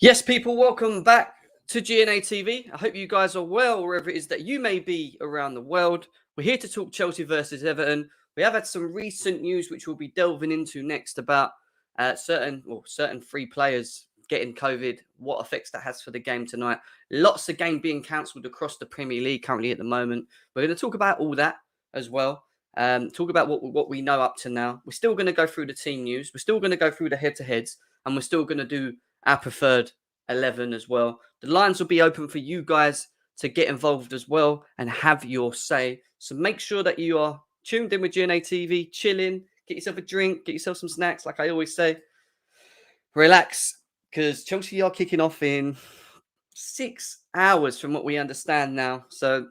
Yes, people, welcome back to GNA TV. I hope you guys are well wherever it is that you may be around the world. We're here to talk Chelsea versus Everton. We have had some recent news which we'll be delving into next about certain free players getting COVID, what effects that has for the game tonight. Lots of game being cancelled across the Premier League currently at the moment. We're going to talk about all that as well. Talk about what we know up to now. We're still going to go through the team news. We're still going to go through the head-to-heads, and we're still going to do our preferred 11 as well. The lines will be open for you guys to get involved as well and have your say. So make sure that you are tuned in with GNA TV, chilling, get yourself a drink, get yourself some snacks, like I always say. Relax, because Chelsea are kicking off in 6 hours from what we understand now. So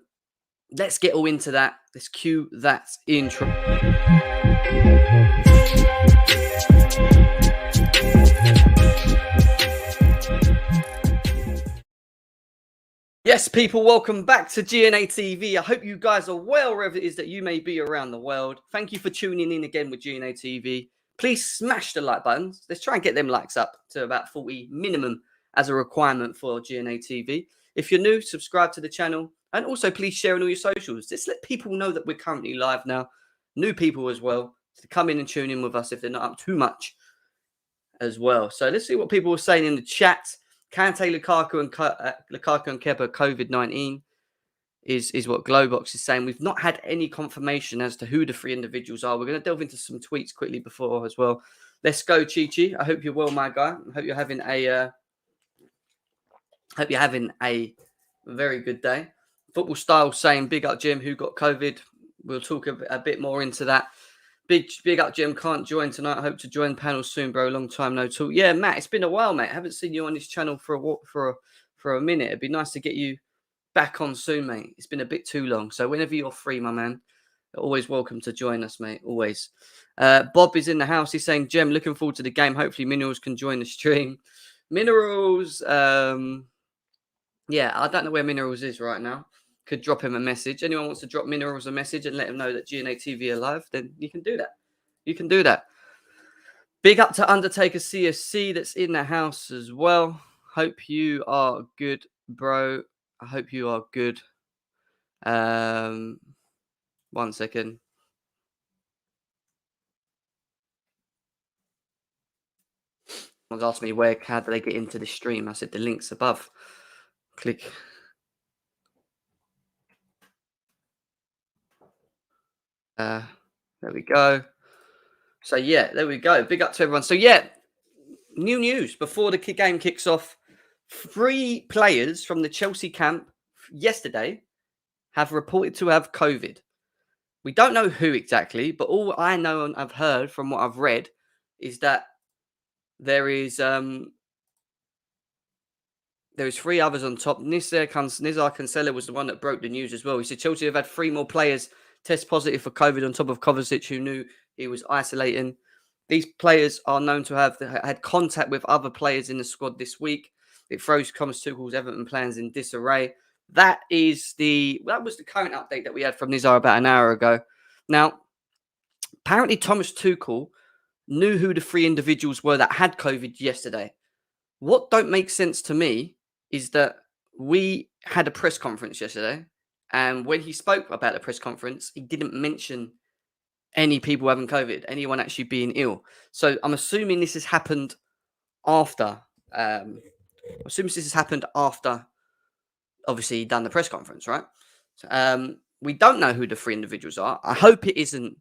let's get all into that. Let's cue that intro. Yes, people, welcome back to GNA TV. I hope you guys are well wherever it is that you may be around the world. Thank you for tuning in again with GNA TV. Please smash the like buttons. Let's try and get them likes up to about 40 minimum as a requirement for GNA TV. If you're new, subscribe to the channel. And also, please share on all your socials. Just let people know that we're currently live now. New people as well, to come in and tune in with us if they're not up too much as well. So let's see what people are saying in the chat. Kante, Lukaku and Kepa COVID-19 is what Glowbox is saying. We've not had any confirmation as to who the three individuals are. We're going to delve into some tweets quickly before as well. Let's go, Chi-Chi. I hope you're well, my guy. I hope you're having a very good day. Football Style saying, big up Jim, who got COVID. We'll talk a bit more into that. Big up, Jim. Can't join tonight. I hope to join the panel soon, bro. Long time no talk. Yeah, Matt, it's been a while, mate. I haven't seen you on this channel for a minute. It'd be nice to get you back on soon, mate. It's been a bit too long. So whenever you're free, my man, you're always welcome to join us, mate. Always. Bob is in the house. He's saying, Jem, looking forward to the game. Hopefully Minerals can join the stream. Minerals, yeah, I don't know where Minerals is right now. Could drop him a message. Anyone wants to drop Minerals a message and let him know that GNA TV are live, then you can do that. You can do that. Big up to Undertaker CSC that's in the house as well. Hope you are good, bro. I hope you are good. 1 second. Someone's asked me how do they get into the stream. I said the link's above. Click. There we go. So yeah, there we go. Big up to everyone. So yeah, new news before the game kicks off. 3 players from the Chelsea camp yesterday have reported to have COVID. We don't know who exactly, but all I know and I've heard from what I've read is that there's 3 others on top. Nizar Cancelo was the one that broke the news as well. He said Chelsea have had 3 more players test positive for COVID on top of Kovacic, who knew he was isolating. These players are known to have had contact with other players in the squad this week. It throws Thomas Tuchel's Everton plans in disarray. That was the current update that we had from Nizar about an hour ago. Now, apparently Thomas Tuchel knew who the 3 individuals were that had COVID yesterday. What don't make sense to me is that we had a press conference yesterday, and when he spoke about the press conference, he didn't mention any people having COVID, anyone actually being ill. So I'm assuming this has happened after. Obviously, he done the press conference, right? So, we don't know who the 3 individuals are. I hope it isn't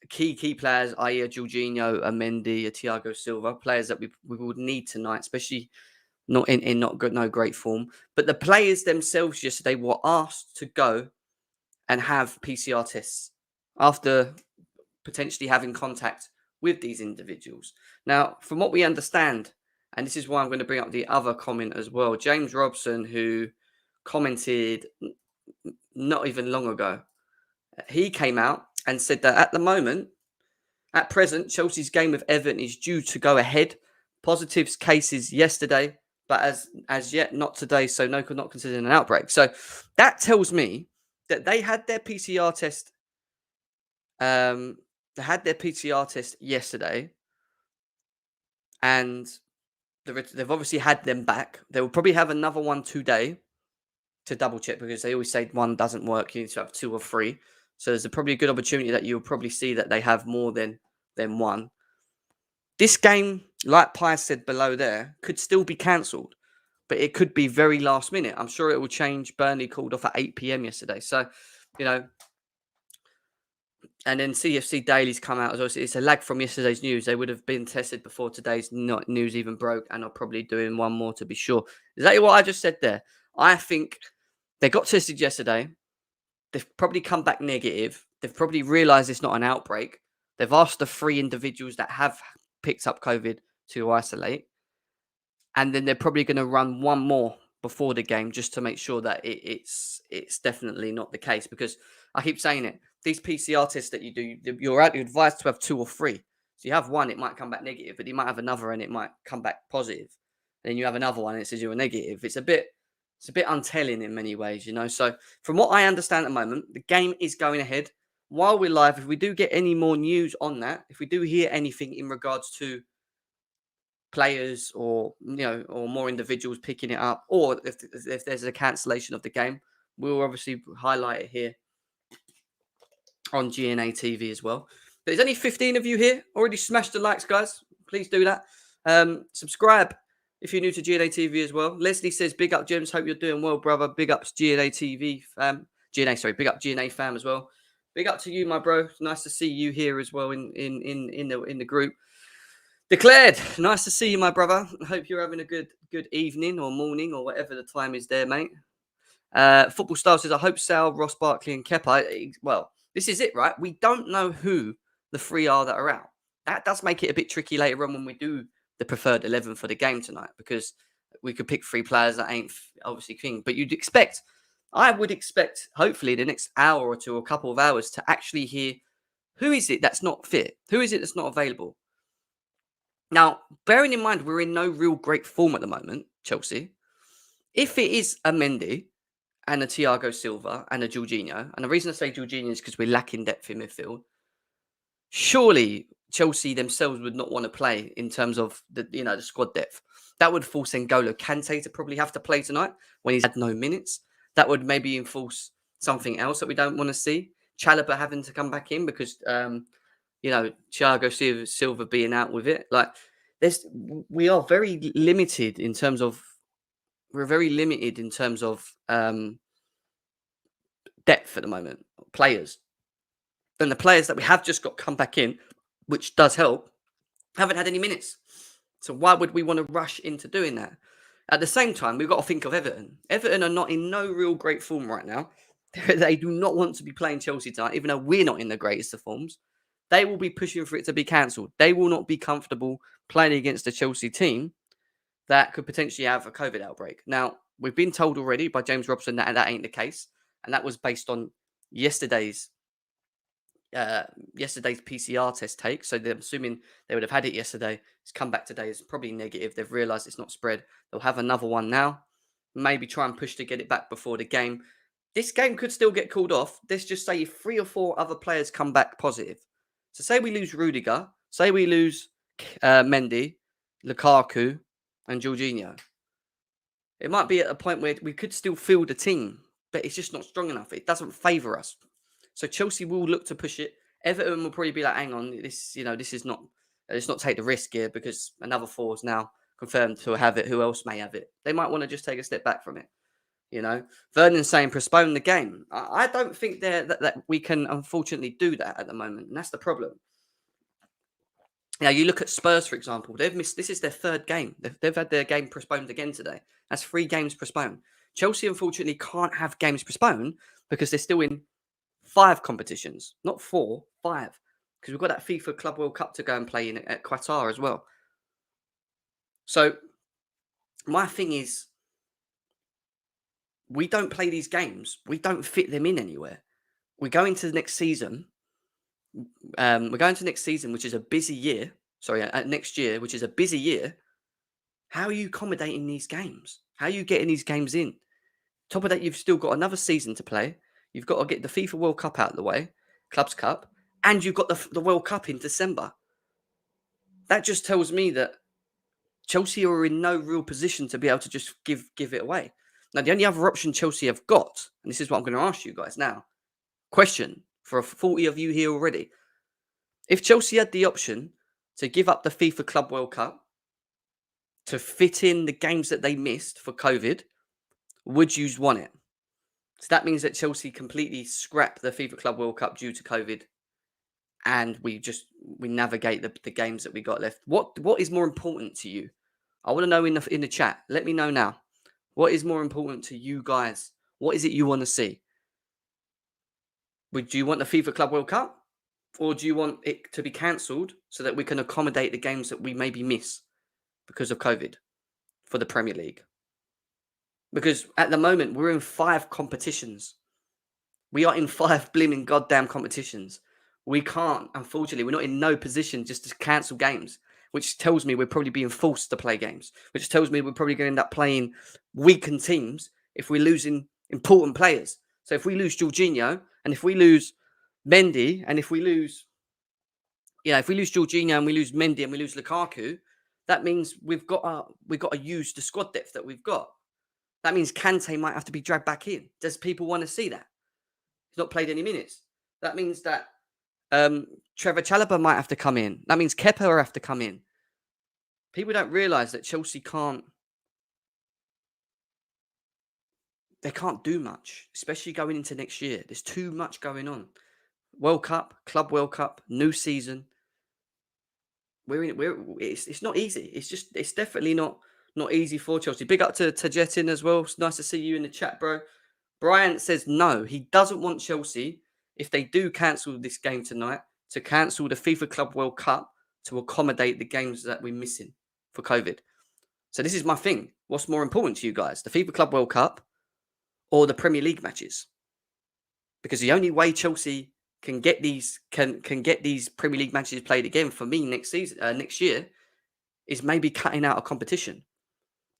key players, i.e. a Jorginho, a Mendy, a Thiago Silva, players that we would need tonight, especially not in no great form. But the players themselves yesterday were asked to go and have PCR tests after potentially having contact with these individuals. Now, from what we understand, and this is why I'm going to bring up the other comment as well, James Robson, who commented not even long ago, he came out and said that at present, Chelsea's game with Everton is due to go ahead. Positives cases yesterday, but as yet not today, so not considered an outbreak. So that tells me that they had their PCR test. They had their PCR test yesterday, and They've obviously had them back. They will probably have another one today to double check because they always say one doesn't work. You need to have 2 or 3. So there's probably a good opportunity that you'll probably see that they have more than one. This game, like Pi said below there, could still be cancelled, but it could be very last minute. I'm sure it will change. Burnley called off at 8 p.m. yesterday. So, you know, and then CFC Daily's come out as well. It's a lag from yesterday's news. They would have been tested before today's news even broke, and are probably doing one more to be sure. Exactly what I just said there. I think they got tested yesterday. They've probably come back negative. They've probably realised it's not an outbreak. They've asked the 3 individuals that have picked up COVID to isolate. And then they're probably going to run one more before the game just to make sure that it's definitely not the case. Because I keep saying it, these PCR tests that you do, you're advised to have 2 or 3. So you have one, it might come back negative, but you might have another and it might come back positive. And then you have another one and it says you're negative. It's a bit untelling in many ways, you know. So from what I understand at the moment, the game is going ahead. While we're live, if we do get any more news on that, if we do hear anything in regards to players or or more individuals picking it up, or if there's a cancellation of the game, we'll obviously highlight it here on GNA TV as well. There's only 15 of you here. Already smashed the likes, guys. Please do that. Subscribe if you're new to GNA TV as well. Leslie says, big up, James. Hope you're doing well, brother. Big ups, GNA TV fam. Big up, GNA fam as well. Big up to you, my bro. Nice to see you here as well in the group. Declared, nice to see you, my brother. I hope you're having a good evening or morning or whatever the time is there, mate. Football Star says, I hope Sal, Ross Barkley and Kepa. Well, this is it, right? We don't know who the 3 are that are out. That does make it a bit tricky later on when we do the preferred 11 for the game tonight, because we could pick 3 players that ain't obviously king. But I would expect, hopefully, the next hour or two, or a couple of hours, to actually hear who is it that's not fit? Who is it that's not available? Now, bearing in mind, we're in no real great form at the moment, Chelsea. If it is a Mendy and a Thiago Silva and a Jorginho, and the reason I say Jorginho is because we're lacking depth in midfield, surely Chelsea themselves would not want to play in terms of the squad depth. That would force N'Golo Kante to probably have to play tonight when he's had no minutes. That would maybe enforce something else that we don't want to see. Chalobah having to come back in because Thiago Silva being out with it. Like, we are very limited in terms of depth at the moment, players. And the players that we have just got come back in, which does help, haven't had any minutes. So why would we want to rush into doing that? At the same time, we've got to think of Everton. Everton are not in no real great form right now. They do not want to be playing Chelsea tonight, even though we're not in the greatest of forms. They will be pushing for it to be cancelled. They will not be comfortable playing against a Chelsea team that could potentially have a COVID outbreak. Now, we've been told already by James Robson that ain't the case. And that was based on yesterday's PCR test take. So they're assuming they would have had it yesterday. It's come back today. It's probably negative. They've realised it's not spread. They'll have another one now. Maybe try and push to get it back before the game. This game could still get called off. Let's just say if 3 or 4 other players come back positive. So say we lose Rudiger. Say we lose Mendy, Lukaku and Jorginho. It might be at a point where we could still field a team, but it's just not strong enough. It doesn't favour us. So Chelsea will look to push it. Everton will probably be like, hang on, this is not, let's not take the risk here because another 4 is now confirmed to have it. Who else may have it? They might want to just take a step back from it. Vernon's saying postpone the game. I don't think that we can unfortunately do that at the moment, and that's the problem. Now, you look at Spurs, for example. They've missed. This is their 3rd game. They've had their game postponed again today. That's 3 games postponed. Chelsea, unfortunately, can't have games postponed because they're still in 5 competitions, not 4, 5. Because we've got that FIFA Club World Cup to go and play in at Qatar as well. So, my thing is, we don't play these games. We don't fit them in anywhere. We go into the next season. We're going to next season, which is a busy year. Sorry, next year, which is a busy year. How are you accommodating these games? How are you getting these games in? Top of that, you've still got another season to play. You've got to get the FIFA World Cup out of the way, Clubs Cup, and you've got the World Cup in December. That just tells me that Chelsea are in no real position to be able to just give it away. Now, the only other option Chelsea have got, and this is what I'm going to ask you guys now. Question for 40 of you here already. If Chelsea had the option to give up the FIFA Club World Cup to fit in the games that they missed for COVID, would you want it? So that means that Chelsea completely scrap the FIFA Club World Cup due to COVID, and we navigate the games that we got left. What is more important to you? I want to know in the chat. Let me know now. What is more important to you guys? What is it you want to see? Do you want the FIFA Club World Cup? Or do you want it to be cancelled so that we can accommodate the games that we maybe miss because of COVID for the Premier League? Because at the moment, we're in 5 competitions. We are in 5 blimmin' goddamn competitions. We can't, unfortunately, we're not in no position just to cancel games, which tells me we're probably being forced to play games, which tells me we're probably going to end up playing weakened teams if we're losing important players. So if we lose Jorginho, and if we lose Mendy, and if we lose Jorginho and we lose Mendy and we lose Lukaku, that means we've got to use the squad depth that we've got. That means Kante might have to be dragged back in. Does people want to see that? He's not played any minutes. That means that Trevor Chalobah might have to come in. That means Kepa will have to come in. People don't realise that Chelsea can't do much, especially going into next year. There's too much going on. World Cup, Club World Cup, new season. It's not easy. It's definitely not easy for Chelsea. Big up to Jetin as well. It's nice to see you in the chat, bro. Brian says no, he doesn't want Chelsea, if they do cancel this game tonight, to cancel the FIFA Club World Cup to accommodate the games that we're missing for COVID. So this is my thing. What's more important to you guys, the FIFA Club World Cup or the Premier League matches? Because the only way Chelsea can get these Premier League matches played again for me next year is maybe cutting out a competition,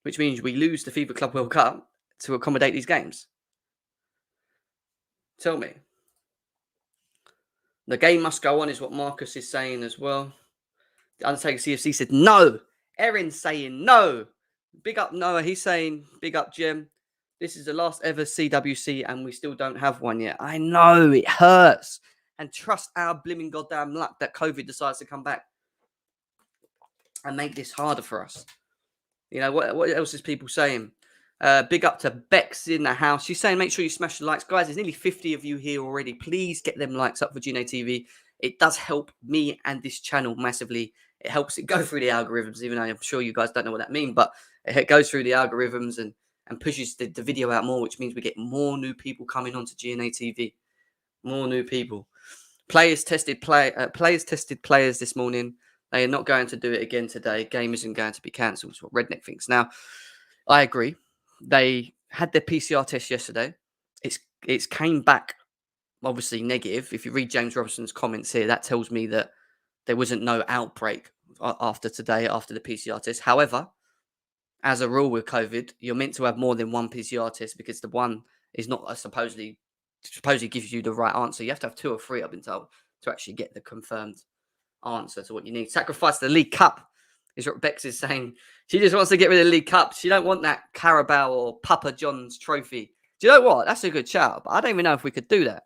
which means we lose the FIFA Club World Cup to accommodate these games. Tell me. The game must go on is what Marcus is saying as well. The Undertaker CFC said no. Erin's saying no. Big up Noah. He's saying big up Jem. This is the last ever CWC and we still don't have one yet. I know, it hurts. And trust our blimmin' goddamn luck that COVID decides to come back and make this harder for us. You know, what else is people saying? Big up to Bex in the house. She's saying, make sure you smash the likes. Guys, there's nearly 50 of you here already. Please get them likes up for GNA TV. It does help me and this channel massively. It helps it go through the algorithms, even though I'm sure you guys don't know what that means. But it goes through the algorithms and pushes the video out more, which means we get more new people coming onto GNA TV. More new people. Players tested players this morning. They are not going to do it again today. Game isn't going to be cancelled. Is what Redneck thinks. Now, I agree. They had their PCR test yesterday. It's came back obviously negative. If you read James Robinson's comments here, that tells me that there wasn't no outbreak after today, after the PCR test. However, as a rule with COVID, you're meant to have more than one PCR test because the one is not supposedly gives you the right answer. You have to have 2 or 3, I've been told, to actually get the confirmed answer to what you need. Sacrifice the League Cup is what Bex is saying. She just wants to get rid of the League Cup. She don't want that Carabao or Papa John's trophy. Do you know what? That's a good shout, but I don't even know if we could do that.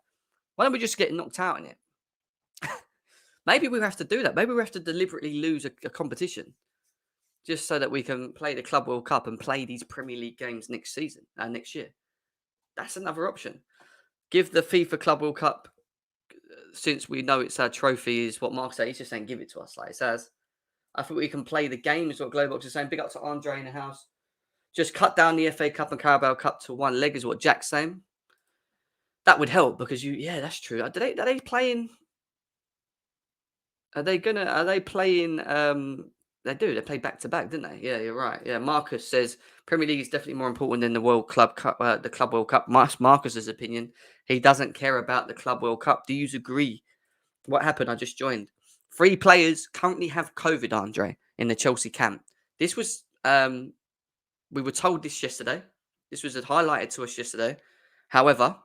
Why don't we just get knocked out in it? Maybe we have to do that. Maybe we have to deliberately lose a competition just so that we can play the Club World Cup and play these Premier League games next year. That's another option. Give the FIFA Club World Cup, since we know it's our trophy, is what Mark said. He's just saying give it to us like it says. I think we can play the game, is what Glowbox is saying. Big up to Andre in the house. Just cut down the FA Cup and Carabao Cup to 1 leg, is what Jack's saying. That would help because that's true. Are they playing? Are they playing? They do. They play back to back, didn't they? Yeah, you're right. Yeah, Marcus says Premier League is definitely more important than the World Club Cup, the Club World Cup. Marcus's opinion. He doesn't care about the Club World Cup. Do you agree? What happened? I just joined. 3 players currently have COVID, Andre, in the Chelsea camp. This was we were told this yesterday. This was highlighted to us yesterday. However,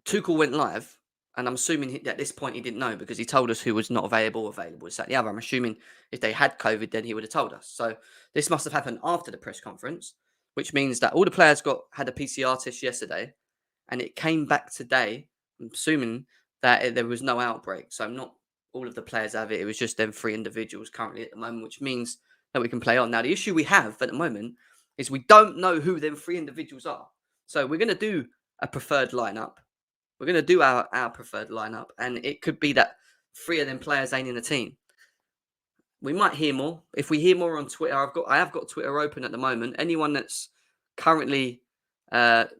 Tuchel went live And I'm assuming at this point he didn't know because he told us who was not available, this, that, the other. I'm assuming if they had COVID, then he would have told us. So this must have happened after the press conference, which means that all the players had a PCR test yesterday, and it came back today. I'm assuming that there was no outbreak, so not all of the players have it. It was just them 3 individuals currently at the moment, which means that we can play on. Now the issue we have at the moment is we don't know who them 3 individuals are. So we're going to do a preferred lineup. We're going to do our preferred lineup, and it could be that 3 of them players ain't in the team. We might hear more. If we hear more on Twitter, I have got Twitter open at the moment. Anyone that's currently, got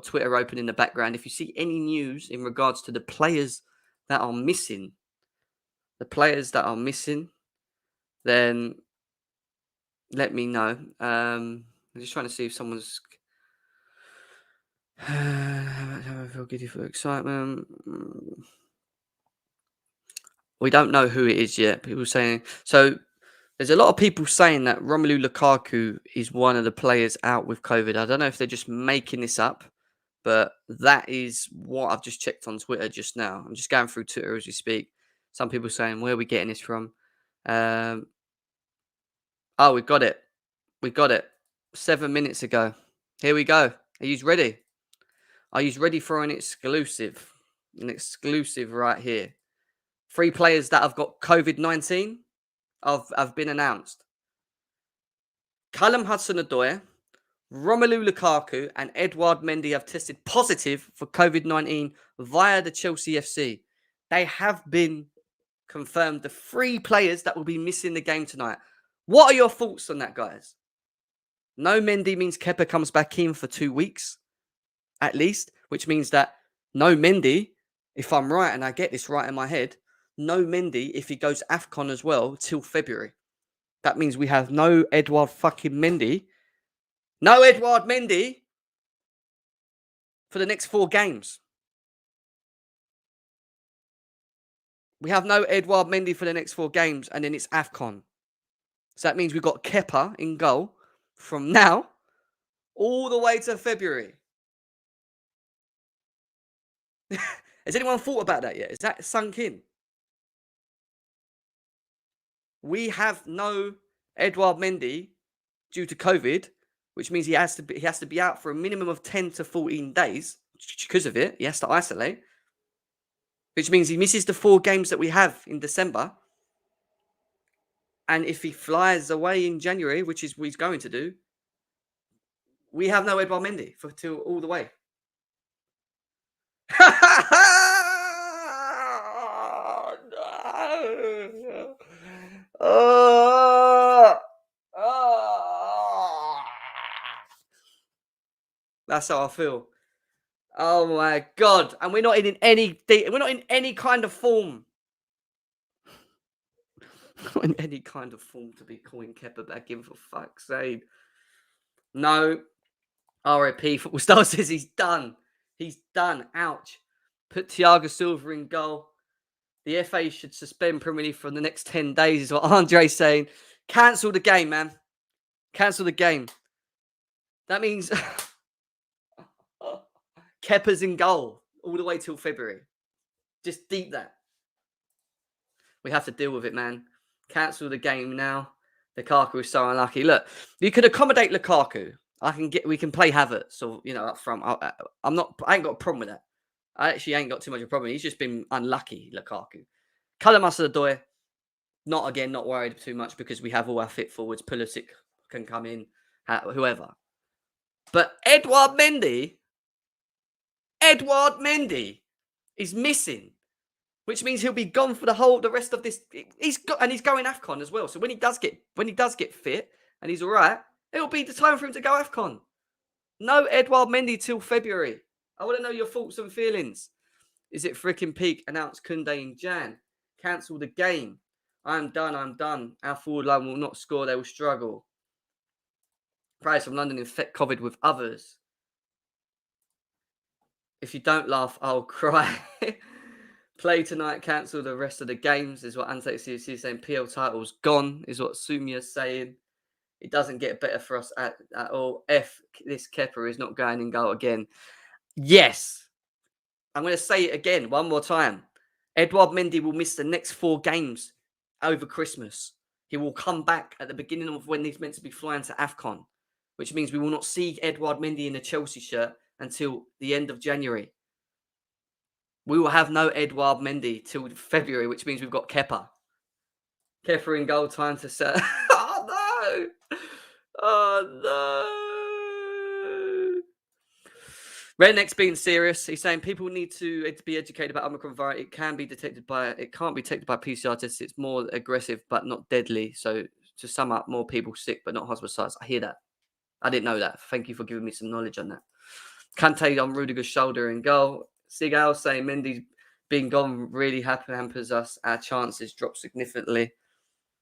Twitter open in the background, if you see any news in regards to the players that are missing, then let me know. I'm just trying to see if someone's. I feel giddy for excitement. We don't know who it is yet. People saying so. There's a lot of people saying that Romelu Lukaku is one of the players out with COVID. I don't know if they're just making this up, but that is what I've just checked on Twitter just now. I'm just going through Twitter as we speak. Some people saying, where are we getting this from? Oh, we got it. We got it 7 minutes ago. Here we go. Are you ready? Are you ready for an exclusive? An exclusive right here. 3 players that have got COVID-19 have been announced. Callum Hudson-Odoi, Romelu Lukaku, and Edouard Mendy have tested positive for COVID-19 via the Chelsea FC. They have been confirmed, the 3 players that will be missing the game tonight. What are your thoughts on that, guys? No Mendy means Kepa comes back in for 2 weeks, at least, which means that no Mendy, if I'm right and I get this right in my head, no Mendy if he goes AFCON as well till February. That means we have no Edouard fucking Mendy. No Edouard Mendy for the next 4 games. We have no Edouard Mendy for the next 4 games, and then it's AFCON. So that means we've got Kepa in goal from now all the way to February. Has anyone thought about that yet? Is that sunk in? We have no Edouard Mendy due to COVID, which means he has to be out for a minimum of 10 to 14 days because of it. He has to isolate, which means he misses the 4 games that we have in December. And if he flies away in January, which is what he's going to do, we have no Edouard Mendy till all the way. That's how I feel. Oh my God! And we're not in any kind of form. Not in any kind of form to be calling Kepa back in, for fuck's sake. No. RIP. Football Star says he's done. He's done. Ouch. Put Thiago Silva in goal. The FA should suspend Premier League for the next 10 days, is what Andre's saying. Cancel the game, man. Cancel the game. That means Kepa's in goal all the way till February. Just deep that. We have to deal with it, man. Cancel the game now. Lukaku is so unlucky. Look, you could accommodate Lukaku. We can play Havertz, or up front. I ain't got a problem with that. I actually ain't got too much of a problem. He's just been unlucky, Lukaku. Callum Hudson-Odoi, not worried too much because we have all our fit forwards. Pulisic can come in, whoever. But Edouard Mendy is missing, which means he'll be gone for the rest of this. He's going AFCON as well. So when he does get fit and he's all right, it'll be the time for him to go AFCON. No Edouard Mendy till February. I want to know your thoughts and feelings. Is it freaking peak? Announced Koundé in Jan. Cancel the game. I'm done. Our forward line will not score. They will struggle. Price from London infect COVID with others. If you don't laugh, I'll cry. Play tonight, cancel the rest of the games, is what Antek CFC is saying. PL title's gone, is what Sumia's saying. It doesn't get better for us at all. This Kepa is not going in goal again. Yes. I'm going to say it again one more time. Edouard Mendy will miss the next 4 games over Christmas. He will come back at the beginning of when he's meant to be flying to AFCON, which means we will not see Edouard Mendy in a Chelsea shirt until the end of January. We will have no Edouard Mendy till February, which means we've got Kepa. Kepa in goal, time to set. Oh, no! Oh, no! Redneck's being serious. He's saying people need to be educated about Omicron virus. It can't be detected by PCR tests. It's more aggressive, but not deadly. So to sum up, more people sick, but not hospitalized. I hear that. I didn't know that. Thank you for giving me some knowledge on that. Kante on Rudiger's shoulder in goal. Sigal saying Mendy's being gone really hampers us. Our chances drop significantly.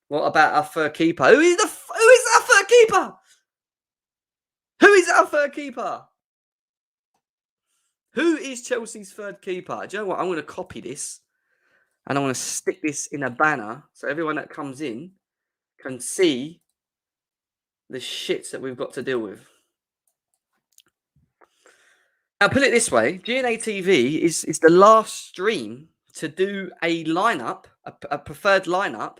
What about our third keeper? Who is our third keeper? Who is our third keeper? Who is Chelsea's third keeper? Do you know what? I'm going to copy this and I'm going to stick this in a banner so everyone that comes in can see the shits that we've got to deal with. Now, put it this way, GNA TV is the last stream to do a lineup, a preferred lineup,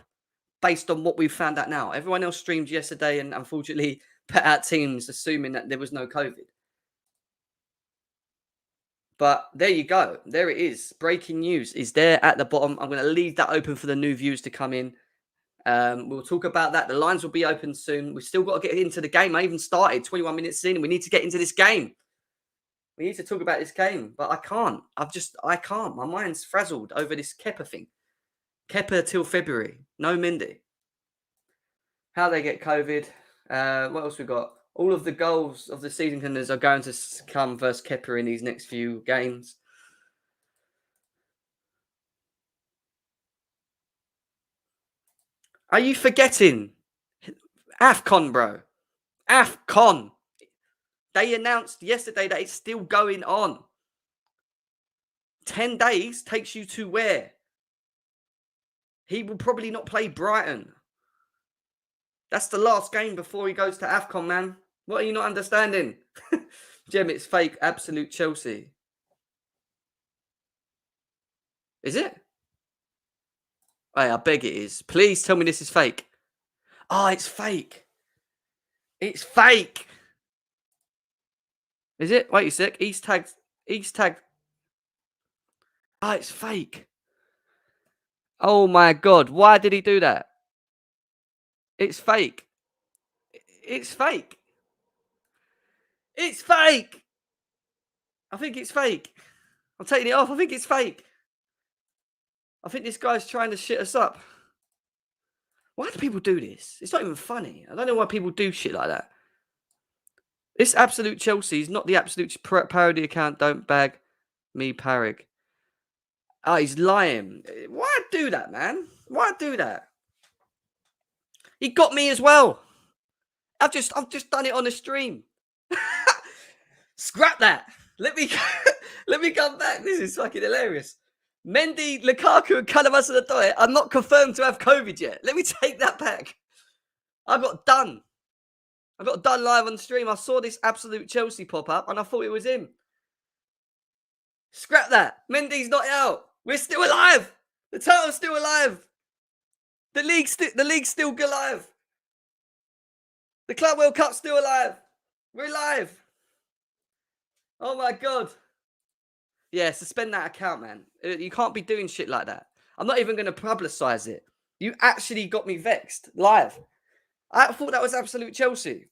based on what we've found out now. Everyone else streamed yesterday and unfortunately put out teams assuming that there was no COVID. But there you go. There it is. Breaking news is there at the bottom. I'm going to leave that open for the new viewers to come in. We'll talk about that. The lines will be open soon. We've still got to get into the game. I even started 21 minutes in. We need to get into this game. We need to talk about this game, but I can't. I can't. My mind's frazzled over this Kepa thing. Kepa till February. No Mendy. How they get COVID. What else we got? All of the goals of the season contenders are going to come versus Kepa in these next few games. Are you forgetting? AFCON, bro. AFCON. They announced yesterday that it's still going on. 10 days takes you to where? He will probably not play Brighton. That's the last game before he goes to AFCON, man. What are you not understanding? Jem, it's fake. Absolute Chelsea. Is it? Hey, I beg it is. Please tell me this is fake. Oh, it's fake. It's fake. Is it? Wait a sec. East tag. Oh, it's fake. Oh my God. Why did he do that? It's fake. It's fake. It's fake. I think it's fake. I'm taking it off. I think it's fake. I think this guy's trying to shit us up. Why do people do this? It's not even funny. I don't know why people do shit like that. This Absolute Chelsea is not the Absolute parody account. Don't bag me, Parrig. Oh, he's lying. Why do that, man? Why do that? He got me as well. I've just done it on the stream. Scrap that. Let me come back. This is fucking hilarious. Mendy, Lukaku, and Cannavas are not confirmed to have COVID yet. Let me take that back. I got done live on stream. I saw this Absolute Chelsea pop up and I thought it was him. Scrap that. Mendy's not out. We're still alive. The title's still alive. The league's still alive. The Club World Cup's still alive. We're live. Oh my God. Yeah, suspend that account, man. You can't be doing shit like that. I'm not even going to publicize it. You actually got me vexed live. I thought that was Absolute Chelsea.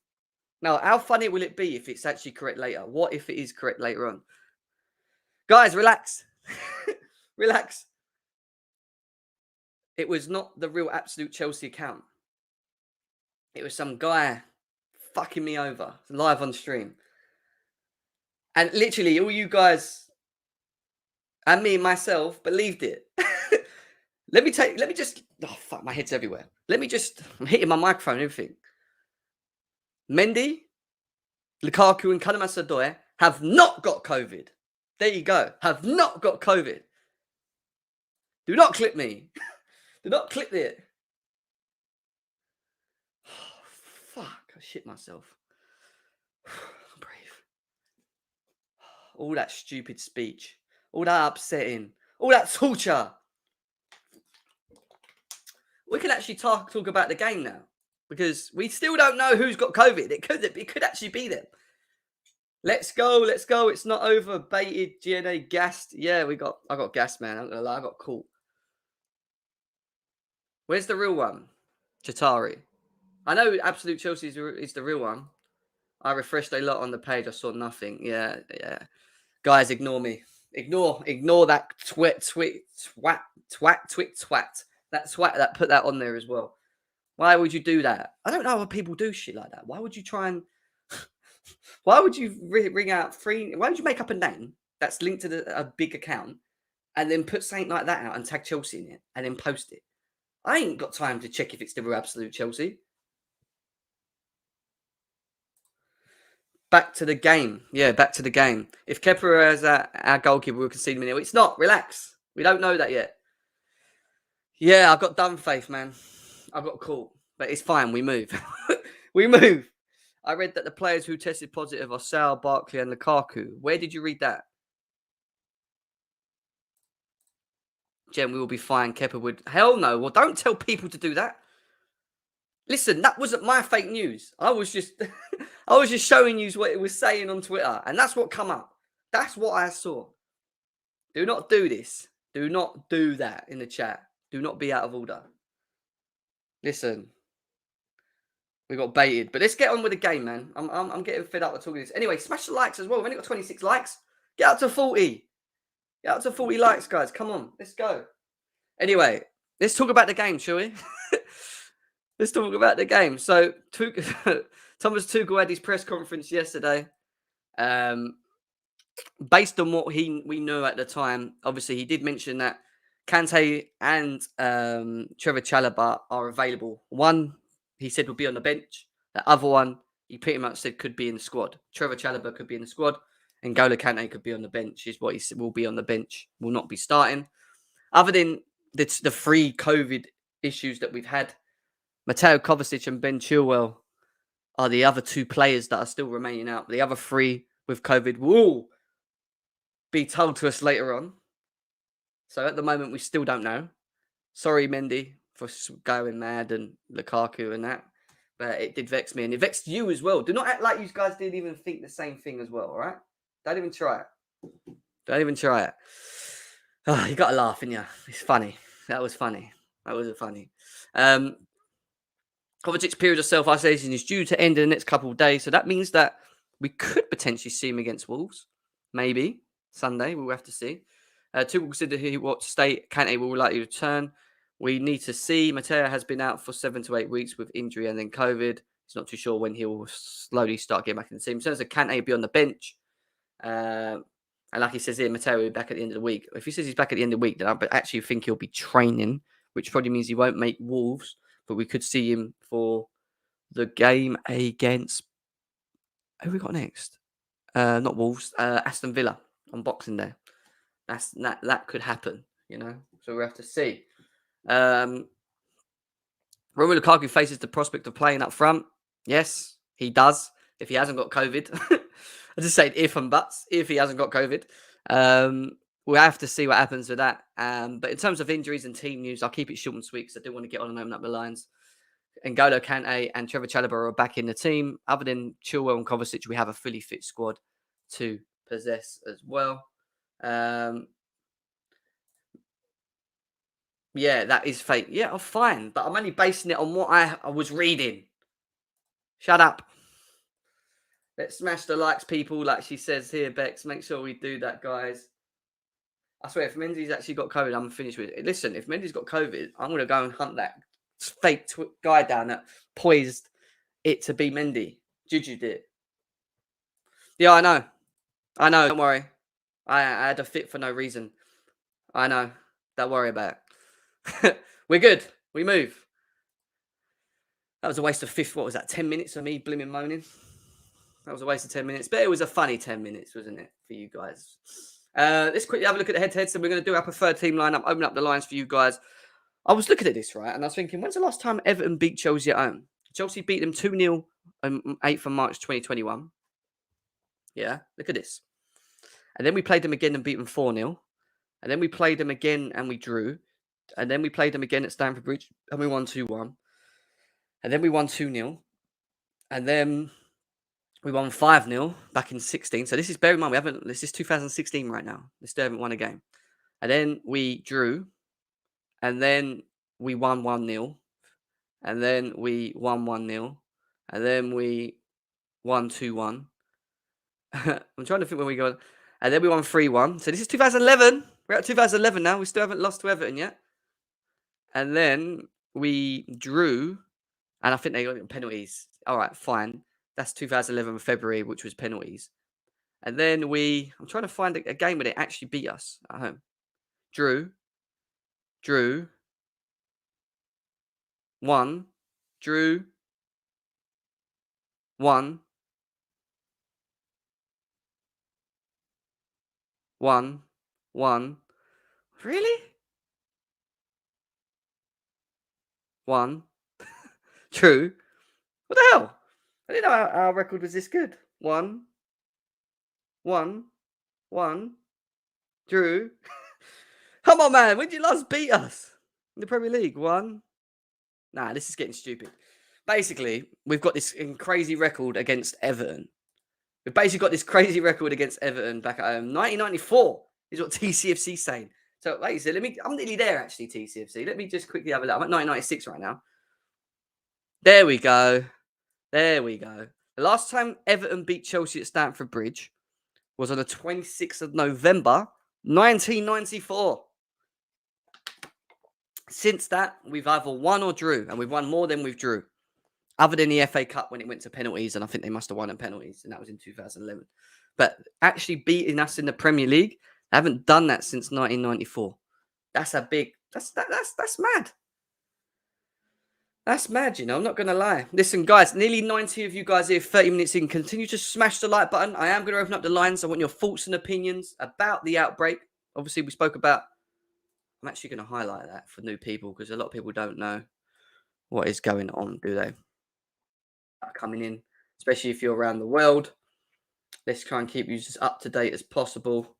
Now, how funny will it be if it's actually correct later? What if it is correct later on? Guys, relax. Relax. It was not the real Absolute Chelsea account. It was some guy fucking me over live on stream. And literally, all you guys and me, myself, believed it. Let me just, oh, fuck, my head's everywhere. I'm hitting my microphone and everything. Mendy, Lukaku, and Cannavas have not got COVID. There you go. Have not got COVID. Do not clip me. Do not clip it. Oh, fuck, I shit myself. Brave. All that stupid speech. all that upsetting, all that torture. We can actually talk about the game now because we still don't know who's got COVID. It could actually be them. Let's go, let's go. It's not over. Baited, GNA gassed. Yeah, I got gassed, man. I'm not gonna lie, I got caught. Where's the real one? Chitari. I know Absolute Chelsea is the real one. I refreshed a lot on the page. I saw nothing. Yeah. Guys, ignore me. Ignore that twat. That twat that put that on there as well. Why would you do that? I don't know why people do shit like that. Why would you try and... Why would you ring out free... Why would you make up a name that's linked to a big account and then put something like that out and tag Chelsea in it and then post it? I ain't got time to check if it's the real Absolute Chelsea. Back to the game. Yeah, back to the game. If Kepa is our goalkeeper, we'll concede him in. It's not. Relax. We don't know that yet. Yeah, I got done, Faith, man. I got caught. But it's fine. We move. We move. I read that the players who tested positive are Sal, Barkley and Lukaku. Where did you read that? Jen, we will be fine. Kepa would... Hell no. Well, don't tell people to do that. Listen, that wasn't my fake news. I was just showing you what it was saying on Twitter. And that's what come up. That's what I saw. Do not do this. Do not do that in the chat. Do not be out of order. Listen. We got baited. But let's get on with the game, man. I'm getting fed up with talking this. Anyway, smash the likes as well. We've only got 26 likes. Get up to 40. Get up to 40 likes, guys. Come on. Let's go. Anyway, let's talk about the game, shall we? Let's talk about the game. So, Thomas Tuchel had his press conference yesterday. Based on what we knew at the time, obviously he did mention that Kante and Trevor Chalobah are available. One, he said will be on the bench. The other one, he pretty much said could be in the squad. Trevor Chalobah could be in the squad, and N'Golo Kante could be on the bench. Is what he said will be on the bench. Will not be starting. Other than the three COVID issues that we've had, Mateo Kovacic and Ben Chilwell are the other two players that are still remaining out. The other three with COVID will be told to us later on. So at the moment, we still don't know. Sorry, Mendy, for going mad and Lukaku and that. But it did vex me. And it vexed you as well. Do not act like you guys didn't even think the same thing as well, all right? Don't even try it. Don't even try it. Oh, you got to laugh, innit? It's funny. That was funny. That was funny. Kovacic's period of self-isolation is due to end in the next couple of days. So that means that we could potentially see him against Wolves. Maybe. Sunday. We'll have to see. Tuchel said that he will state Kante will likely return. We need to see. Mateo has been out for 7 to 8 weeks with injury and then COVID. He's not too sure when he will slowly start getting back in the team. In terms of Kante will be on the bench. And like he says here, Mateo will be back at the end of the week. If he says he's back at the end of the week, then I actually think he'll be training, which probably means he won't make Wolves. But we could see him for the game against... Who we got next? Not Wolves. Aston Villa on Boxing Day. That could happen, you know. So we have to see. Romelu Lukaku faces the prospect of playing up front. Yes, he does. If he hasn't got COVID, I just said if and buts. If he hasn't got COVID, we'll have to see what happens with that. But in terms of injuries and team news, I'll keep it short and sweet because I do want to get on and open up the lines. N'Golo Kante and Trevor Chalobah are back in the team. Other than Chilwell and Kovacic, we have a fully fit squad to possess as well. Yeah, that is fake. Yeah, I'm fine. But I'm only basing it on what I was reading. Shut up. Let's smash the likes, people, like she says here, Bex. Make sure we do that, guys. I swear, if Mendy's actually got COVID, I'm finished with it. Listen, if Mendy's got COVID, I'm going to go and hunt that fake guy down that poised it to be Mendy. Juju did. Yeah, I know. Don't worry. I had a fit for no reason. I know. Don't worry about it. We're good. We move. That was a waste of 10 minutes of me blimmin' moaning? That was a waste of 10 minutes. But it was a funny 10 minutes, wasn't it, for you guys? Let's quickly have a look at the head-to-head. So we're going to do our preferred team lineup, open up the lines for you guys. I was looking at this, right, and I was thinking, when's the last time Everton beat Chelsea at home? Chelsea beat them 2-0 on 8th of March 2021. Yeah, look at this. And then we played them again and beat them 4-0. and then we played them again and we drew, and then we played them again at Stamford Bridge and we won 2-1, and then we won 2-0, and then we won 5-0 back in 16. So this is, bear in mind, this is 2016 right now. We still haven't won a game. And then we drew, and then we won 1-0, and then we won 1-0, and then we won 2-1. I'm trying to think when we go, and then we won 3-1. So this is 2011. We're at 2011 now. We still haven't lost to Everton yet. And then we drew, and I think they got penalties. All right, fine. That's 2011 February, which was penalties. And then I'm trying to find a game where they actually beat us at home. Drew, won, drew, won, won. Really? Won. True. What the hell? I didn't know our record was this good. One, drew. Come on, man. When did you last beat us? In the Premier League? One? Nah, this is getting stupid. Basically, we've got this crazy record against Everton. We've basically got this crazy record against Everton back at home. 1994 is what TCFC's saying. So, like you said, I'm nearly there, actually, TCFC. Let me just quickly have a look. I'm at 1996 right now. There we go. The last time Everton beat Chelsea at Stamford Bridge was on the 26th of November, 1994. Since that, we've either won or drew, and we've won more than we've drew. Other than the FA Cup when it went to penalties, and I think they must have won in penalties, and that was in 2011. But actually beating us in the Premier League, I haven't done that since 1994. That's mad. That's mad, you know. I'm not going to lie. Listen, guys, nearly 90 of you guys here, 30 minutes in. Continue to smash the like button. I am going to open up the lines. I want your thoughts and opinions about the outbreak. Obviously, we spoke about... I'm actually going to highlight that for new people because a lot of people don't know what is going on, do they? Coming in, especially if you're around the world. Let's try and keep you as up to date as possible.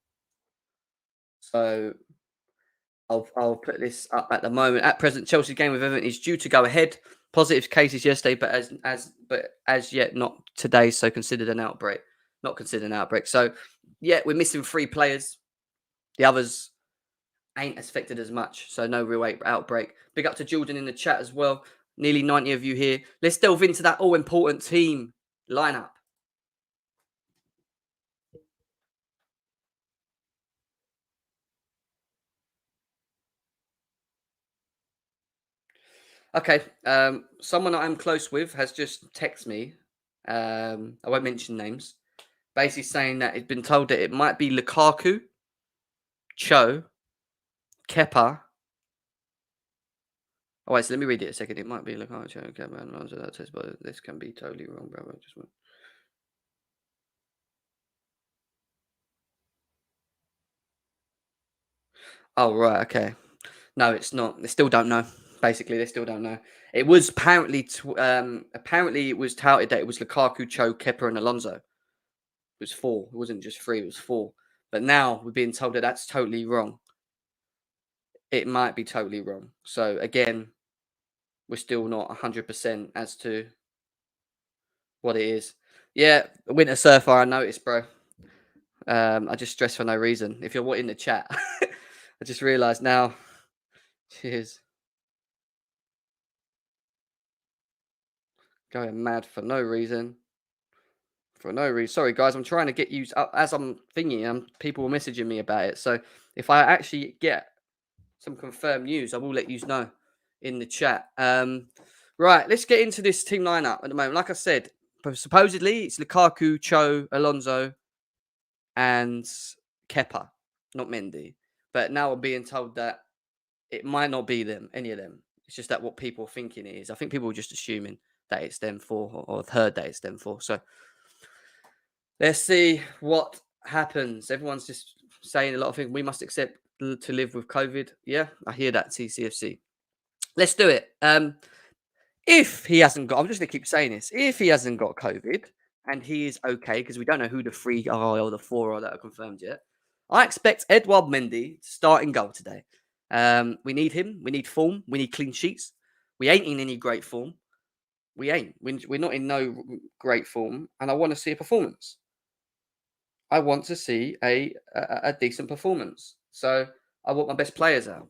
So I'll put this up at the moment. At present, Chelsea game with Everton is due to go ahead. Positive cases yesterday, but as yet not today. So considered an outbreak. Not considered an outbreak. So yeah, we're missing 3 players. The others ain't affected as much. So no real outbreak. Big up to Jordan in the chat as well. Nearly 90 of you here. Let's delve into that all-important team lineup. Okay. Someone I'm close with has just texted me. I won't mention names. Basically saying that it's been told that it might be Lukaku, Cho, Kepa. Oh, wait, so let me read it a second. It might be Lukaku, Cho, Kepa, and Alonso. That says, but this can be totally wrong, bro. Oh, right. Okay. No, it's not. They still don't know. Basically, they still don't know. It was apparently it was touted that it was Lukaku, Cho, Kepa, and Alonso. It was 4. It wasn't just 3. It was 4. But now we're being told that that's totally wrong. It might be totally wrong. So again, we're still not 100% as to what it is. Yeah, Winter Surfer, I noticed, bro. I just stress for no reason. If you're in the chat, I just realised now. Cheers. Going mad for no reason. Sorry, guys. I'm trying to get you up as I'm thinking. People are messaging me about it. So if I actually get some confirmed news, I will let you know in the chat. Right, let's get into this team lineup at the moment. Like I said, supposedly it's Lukaku, Cho, Alonso, and Kepa, not Mendy. But now I'm being told that it might not be them, any of them. It's just that what people are thinking it is. I think people are just assuming that it's them 4, or have heard that it's them 4. So let's see what happens. Everyone's just saying a lot of things. We must accept to live with COVID. Yeah, I hear that, TCFC. Let's do it. If he hasn't got, I'm just going to keep saying this. If he hasn't got COVID and he is okay, because we don't know who the 3 are or the 4 are that are confirmed yet. I expect Edouard Mendy to start in goal today. We need him. We need form. We need clean sheets. We ain't in any great form. We ain't. We're not in no great form, and I want to see a performance. I want to see a decent performance. So I want my best players out.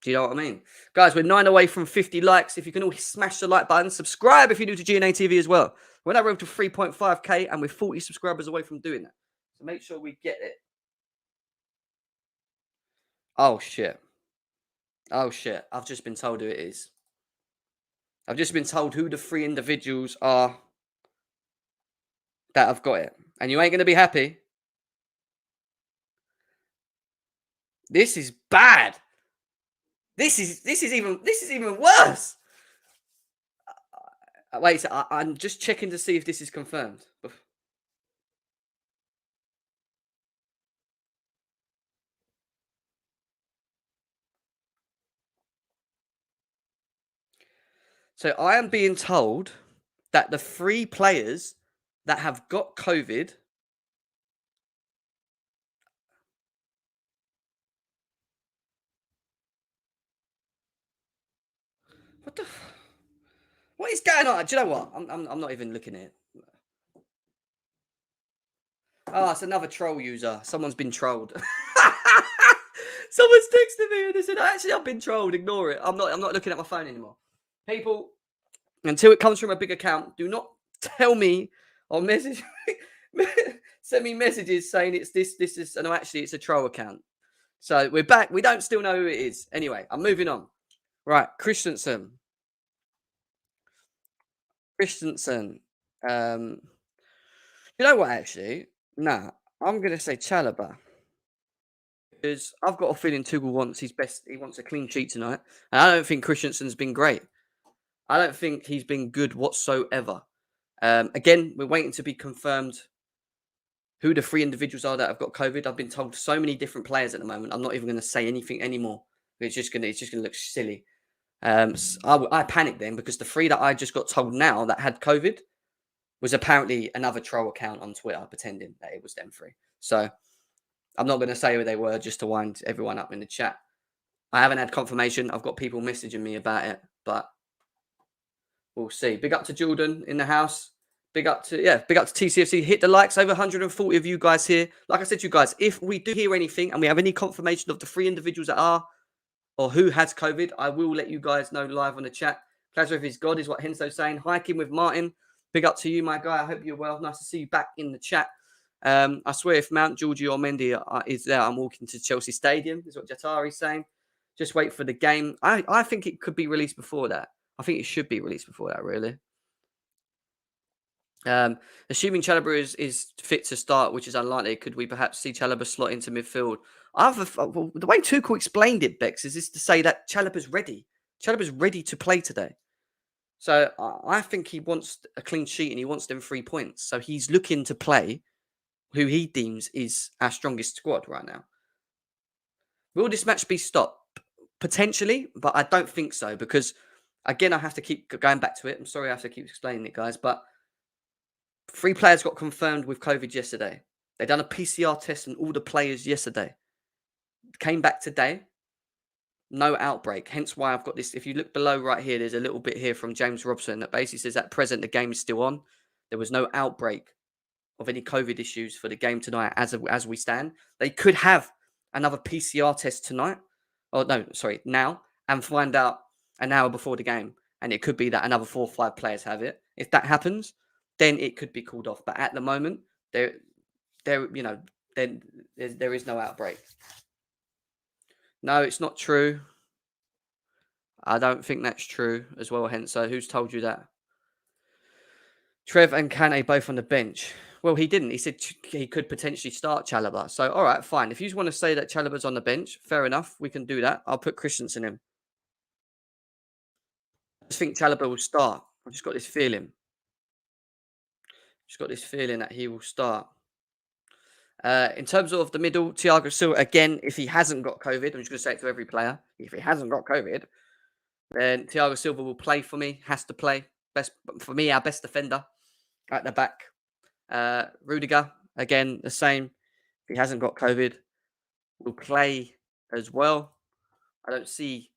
Do you know what I mean? Guys, we're 9 away from 50 likes. If you can all smash the like button, subscribe if you're new to GNA TV as well. We're now road to 3.5k and we're 40 subscribers away from doing that. So make sure we get it. Oh, shit. Oh, shit. I've just been told who it is. I've just been told who the 3 individuals are that have got it. And you ain't going to be happy. This is bad. This is even worse. Wait, so I'm just checking to see if this is confirmed. So I am being told that the 3 players that have got COVID. What the? What is going on? Do you know what? I'm not even looking at it. Oh, it's another troll user. Someone's been trolled. Someone's texted me and they said, "Actually, I've been trolled. Ignore it. I'm not looking at my phone anymore." People, until it comes from a big account, do not tell me or message send me messages saying it's this is no, actually it's a troll account. So we're back. We don't still know who it is. Anyway, I'm moving on. Right, Christensen. Um, you know what? Actually, nah. I'm gonna say Chalobah because I've got a feeling Tuchel wants his best. He wants a clean sheet tonight, and I don't think Christensen's been great. I don't think he's been good whatsoever. Again, we're waiting to be confirmed who the 3 individuals are that have got COVID. I've been told so many different players at the moment. I'm not even going to say anything anymore. It's just gonna look silly. I panicked then because the 3 that I just got told now that had COVID was apparently another troll account on Twitter pretending that it was them 3. So I'm not going to say who they were just to wind everyone up in the chat. I haven't had confirmation. I've got people messaging me about it, but we'll see. Big up to Jordan in the house. Big up to TCFC. Hit the likes. Over 140 of you guys here. Like I said to you guys, if we do hear anything and we have any confirmation of the 3 individuals that are or who has COVID, I will let you guys know live on the chat. Pleasure of his God is what Henso's saying. Hiking with Martin. Big up to you, my guy. I hope you're well. Nice to see you back in the chat. I swear, if Mount Georgie or Mendy is there, I'm walking to Chelsea Stadium, is what Jatari's saying. Just wait for the game. I think it could be released before that. I think it should be released before that, really. Assuming Chalobah is fit to start, which is unlikely, could we perhaps see Chalobah slot into midfield? Well, the way Tuchel explained it, Bex, is to say that Chalobah's ready. Chalobah's ready to play today. So I think he wants a clean sheet and he wants them 3 points. So he's looking to play who he deems is our strongest squad right now. Will this match be stopped? Potentially, but I don't think so because, again, I have to keep going back to it. I'm sorry I have to keep explaining it, guys, but 3 players got confirmed with COVID yesterday. They done a PCR test on all the players yesterday. Came back today. No outbreak. Hence why I've got this. If you look below right here, there's a little bit here from James Robson that basically says at present the game is still on. There was no outbreak of any COVID issues for the game tonight as we stand. They could have another PCR test tonight. Oh, no, sorry, now. And find out an hour before the game. And it could be that another 4 or 5 players have it. If that happens, then it could be called off. But at the moment, there is no outbreak. No, it's not true. I don't think that's true as well, hence. So who's told you that? Trev and Kane both on the bench. Well, he didn't. He said he could potentially start Chalobah. So, all right, fine. If you want to say that Chalobah's on the bench, fair enough. We can do that. I'll put Christensen in. I just think Chalobah will start. I've just got this feeling. Just got this feeling that he will start. In terms of the middle, Thiago Silva, again, if he hasn't got COVID, I'm just going to say it to every player. If he hasn't got COVID, then Thiago Silva will play for me, has to play. For me, our best defender at the back. Rudiger, again, the same. If he hasn't got COVID. will play as well. I don't see,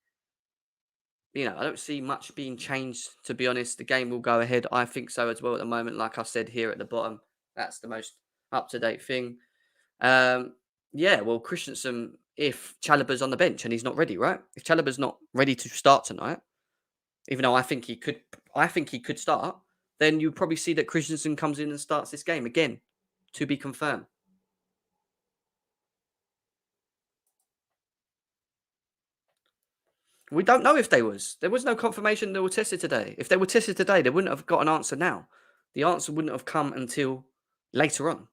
I don't see much being changed, to be honest. The game will go ahead. I think so as well at the moment. Like I said here at the bottom, that's the most up to date thing. Um, yeah, well, Christensen, if Chalobah's on the bench and he's not ready, right? If Chalobah's not ready to start tonight, even though I think he could start, then you probably see that Christensen comes in and starts this game again, to be confirmed. We don't know if they was. There was no confirmation they were tested today. If they were tested today, they wouldn't have got an answer now. The answer wouldn't have come until later on.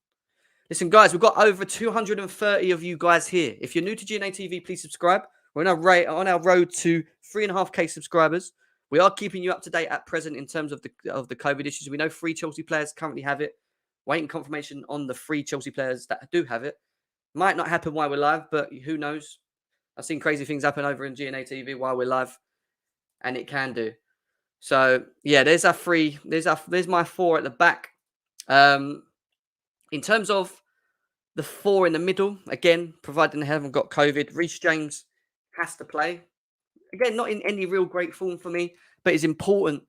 Listen, guys, we've got over 230 of you guys here. If you're new to GNA TV, please subscribe. We're on our road to 3.5K subscribers. We are keeping you up to date at present in terms of the COVID issues. We know 3 Chelsea players currently have it. Waiting confirmation on the 3 Chelsea players that do have it. Might not happen while we're live, but who knows? I've seen crazy things happen over in GNA TV while we're live, and it can do. So yeah, there's our 3. There's my 4 at the back. In terms of the 4 in the middle, again, providing they haven't got COVID, Reece James has to play. Again, not in any real great form for me, but it's important.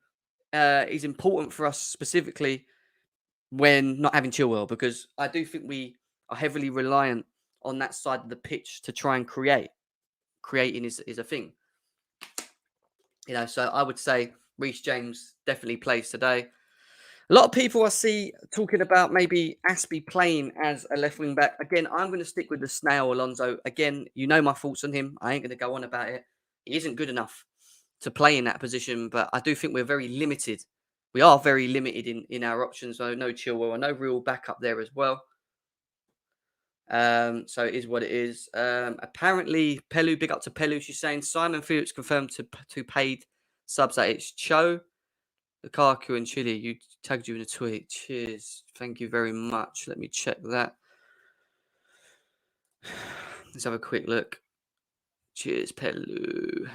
It's important for us specifically when not having Chilwell, because I do think we are heavily reliant on that side of the pitch to try and create. Creating is a thing. So I would say Reece James definitely plays today. A lot of people I see talking about maybe Aspie playing as a left wing back. Again, I'm going to stick with the snail Alonso. Again, you know my thoughts on him. I ain't going to go on about it. He isn't good enough to play in that position, but I do think we're very limited. We are very limited in our options. So no Chilwell, no real backup there as well. So it is what it is. Apparently, Pelu, big up to Pelu. She's saying Simon Phillips confirmed to paid subs that it's Cho, Lukaku, and Chile. You tagged you in a tweet. Cheers. Thank you very much. Let me check that. Let's have a quick look. Cheers, Pelu.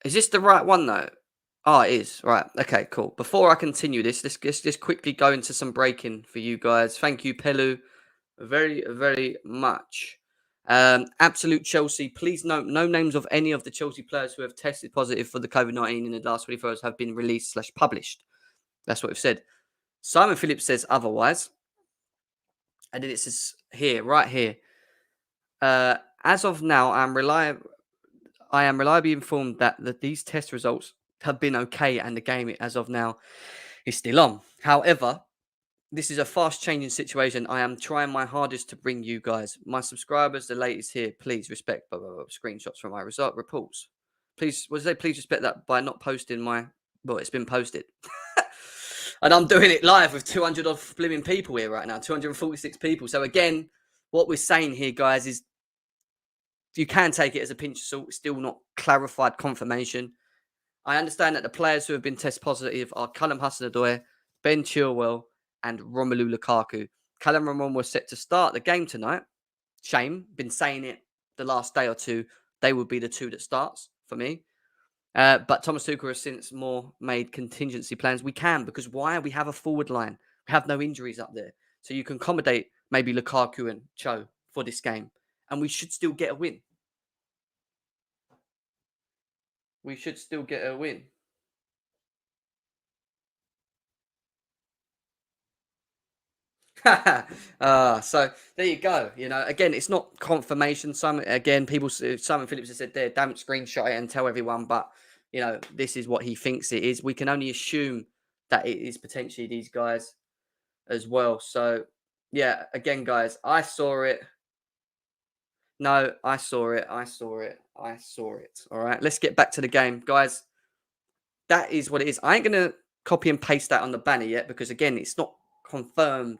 Is this the right one though? Oh, it is. Right. Okay, cool. Before I continue this, let's just quickly go into some breaking for you guys. Thank you, Pelu, very, very much. Absolute Chelsea. Please note, no names of any of the Chelsea players who have tested positive for the COVID-19 in the last 24 hours have been released/published. That's what we've said. Simon Phillips says otherwise. And then it says here, right here. As of now, I am reliably informed that these test results have been okay and the game as of now is still on. However, this is a fast-changing situation. I am trying my hardest to bring you guys, my subscribers, the latest here. Please respect screenshots from my result reports. Please, please respect that by not posting my... Well, it's been posted. And I'm doing it live with 200 odd blooming people here right now, 246 people. So again, what we're saying here, guys, is you can take it as a pinch of salt. Still not clarified confirmation. I understand that the players who have been test positive are Callum Hudson-Odoi, Ben Chilwell, and Romelu Lukaku. Callum Ramon was set to start the game tonight. Shame, been saying it the last day or two. They would be the 2 that starts for me. But Thomas Tuchel has since more made contingency plans. We can, because why? We have a forward line. We have no injuries up there. So you can accommodate maybe Lukaku and Cho for this game. And we should still get a win. We should still get a win. So there you go. Again, it's not confirmation. Simon Phillips has said there, don't screenshot it and tell everyone. But this is what he thinks it is. We can only assume that it is potentially these guys as well. So yeah, again, guys, I saw it. No, I saw it. All right, let's get back to the game, guys. That is what it is. I ain't gonna copy and paste that on the banner yet because again, it's not confirmed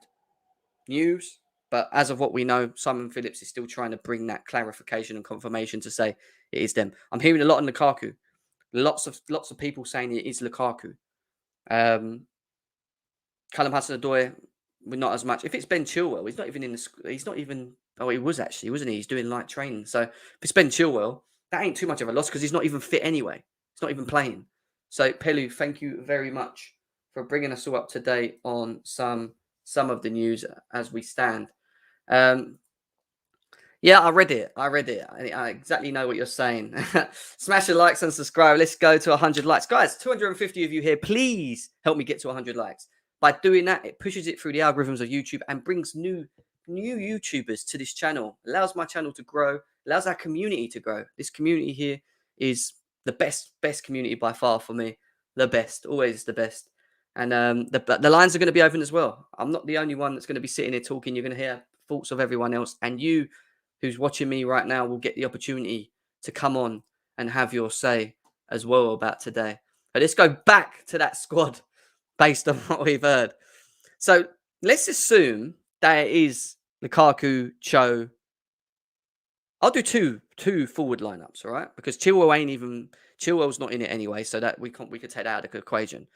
news, but as of what we know, Simon Phillips is still trying to bring that clarification and confirmation to say it is them. I'm hearing a lot on Lukaku. Lots of people saying it is Lukaku. Callum Hudson-Odoi, not as much. If it's Ben Chilwell, he's not even in the. He's not even. Oh, he was actually, wasn't he? He's doing light training. So if it's Ben Chilwell, that ain't too much of a loss because he's not even fit anyway. He's not even playing. So Pelu, thank you very much for bringing us all up to date on some of the news as we stand. Um, yeah, I read it. I read it. I exactly know what you're saying. Smash the likes and subscribe. Let's go to 100 likes. Guys, 250 of you here. Please help me get to 100 likes. By doing that, it pushes it through the algorithms of YouTube and brings new YouTubers to this channel. Allows my channel to grow, allows our community to grow. This community here is the best community by far for me. The best, always the best. And the lines are going to be open as well. I'm not the only one that's going to be sitting here talking. You're going to hear thoughts of everyone else. And you who's watching me right now will get the opportunity to come on and have your say as well about today. But let's go back to that squad based on what we've heard. So let's assume that it is Lukaku, Cho. I'll do two forward lineups, all right? Because Chilwell's not in it anyway, so that we could take that out of the equation.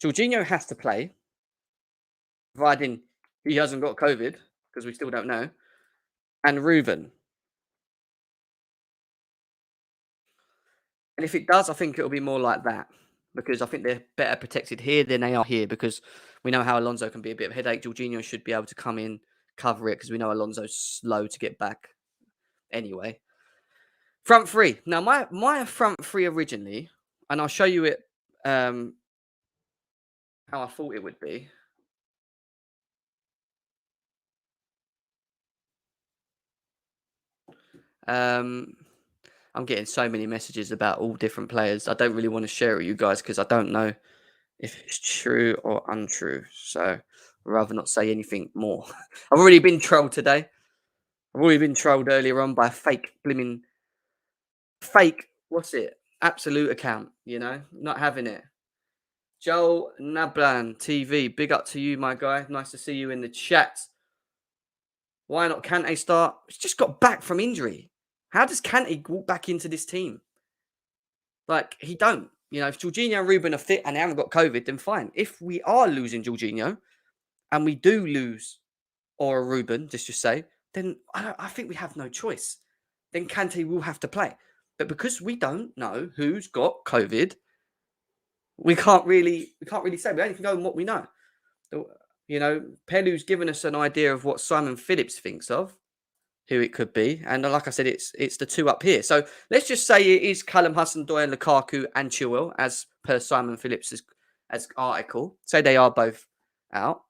Jorginho has to play, providing he hasn't got COVID, because we still don't know. And Ruben. And if it does, I think it'll be more like that, because I think they're better protected here than they are here, because we know how Alonso can be a bit of a headache. Jorginho should be able to come in, cover it, because we know Alonso's slow to get back anyway. Front three. Now, my front three originally, and I'll show you it how I thought it would be. I'm getting so many messages about all different players. I don't really want to share it with you guys because I don't know if it's true or untrue. So I'd rather not say anything more. I've already been trolled today. I've already been trolled earlier on by a fake, what's it? Absolute account, not having it. Joel Nablan TV, big up to you, my guy. Nice to see you in the chat. Why not Kante start? He's just got back from injury. How does Kante walk back into this team? Like, he don't. If Jorginho and Ruben are fit and they haven't got COVID, then fine. If we are losing Jorginho and we do lose or Ruben, just say, then I think we have no choice. Then Kante will have to play. But because we don't know who's got COVID, we can't really say. We only can go on what we know. Pelu's given us an idea of what Simon Phillips thinks of who it could be. And like I said, it's the two up here. So let's just say it is Callum Hudson-Odoi, Lukaku and Chilwell, as per Simon Phillips' as article. Say they are both out.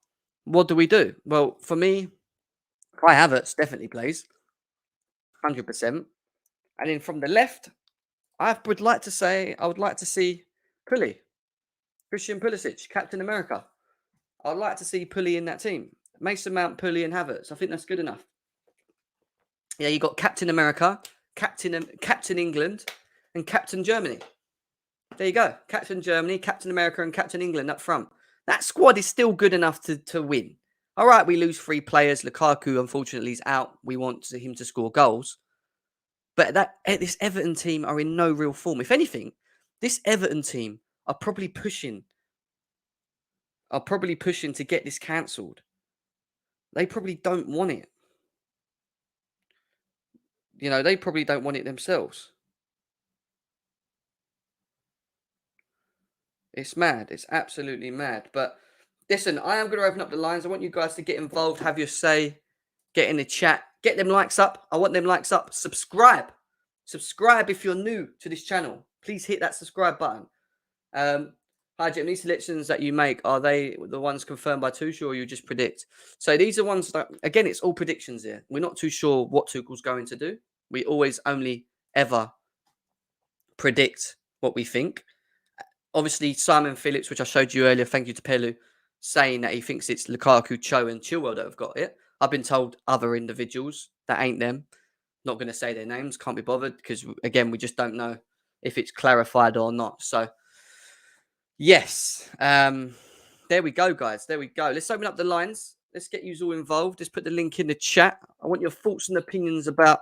What do we do? Well, for me, Kai Havertz definitely plays. 100%. And then from the left, I would like to see Pully. Christian Pulisic, Captain America. I'd like to see Pully in that team. Mason Mount, Pully and Havertz. I think that's good enough. Yeah, you got Captain America, Captain England, and Captain Germany. There you go. Captain Germany, Captain America, and Captain England up front. That squad is still good enough to win. All right, we lose 3 players. Lukaku, unfortunately, is out. We want him to score goals. But this Everton team are in no real form. If anything, this Everton team are probably pushing to get this cancelled. They probably don't want it. They probably don't want it themselves. It's mad. It's absolutely mad. But listen, I am going to open up the lines. I want you guys to get involved, have your say, get in the chat, get them likes up. I want them likes up. Subscribe. Subscribe if you're new to this channel. Please hit that subscribe button. Hi, Jim. These selections that you make, are they the ones confirmed by Tuchel or you just predict? So these are ones that, again, it's all predictions here. We're not too sure what Tuchel's going to do. We always only ever predict what we think. Obviously, Simon Phillips, which I showed you earlier, thank you to Pelu, saying that he thinks it's Lukaku, Cho and Chilwell that have got it. I've been told other individuals that ain't them. Not going to say their names, can't be bothered, because, again, we just don't know if it's clarified or not. So, yes. There we go, guys. There we go. Let's open up the lines. Let's get you all involved. Let's put the link in the chat. I want your thoughts and opinions about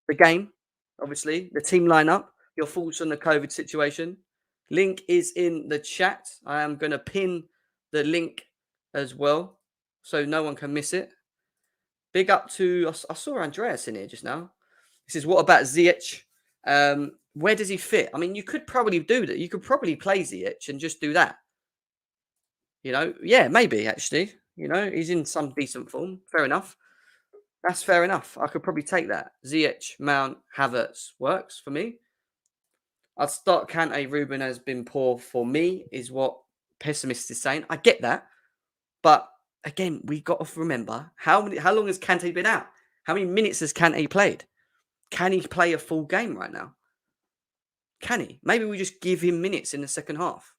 the game, obviously, the team lineup, your thoughts on the COVID situation. Link is in the chat. I am going to pin the link as well, so no one can miss it. Big up to, I saw Andreas in here just now. He says, what about Ziyech? Where does he fit? I mean, you could probably do that. You could probably play Ziyech and just do that. Yeah, maybe, actually. He's in some decent form. Fair enough. That's fair enough. I could probably take that. Ziyech, Mount, Havertz works for me. I'd start Kante. Ruben has been poor for me, is what pessimist is saying. I get that, but again, we got to remember how long has Kante been out? How many minutes has Kante played? Can he play a full game right now? Can he? Maybe we just give him minutes in the second half.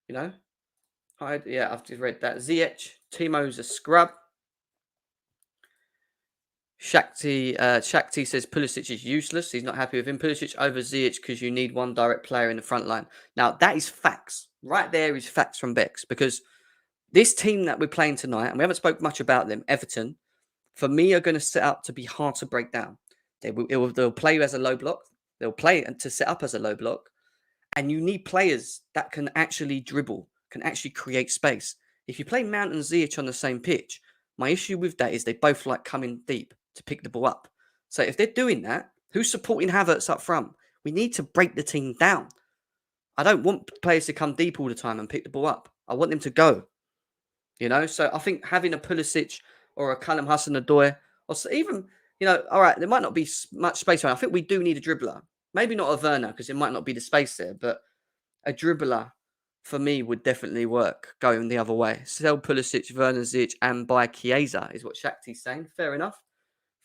You know, I've just read that. Ziyech, Timo's a scrub. Shakti says Pulisic is useless. He's not happy with him. Pulisic over Ziyech because you need one direct player in the front line. Now, that is facts. Right there is facts from Bex, because this team that we're playing tonight, and we haven't spoke much about them, Everton, for me, are going to set up to be hard to break down. They'll play as a low block. They'll play to set up as a low block. And you need players that can actually dribble, can actually create space. If you play Mount and Ziyech on the same pitch, my issue with that is they both like coming deep to pick the ball up. So if they're doing that, who's supporting Havertz up front? We need to break the team down. I don't want players to come deep all the time and pick the ball up. I want them to go. So I think having a Pulisic or a Callum Hudson-Odoi, or even, all right, there might not be much space around. I think we do need a dribbler. Maybe not a Werner, because it might not be the space there, but a dribbler for me would definitely work going the other way. Sell Pulisic, Werner, Ziyech, and buy Chiesa is what Shakti's saying. Fair enough.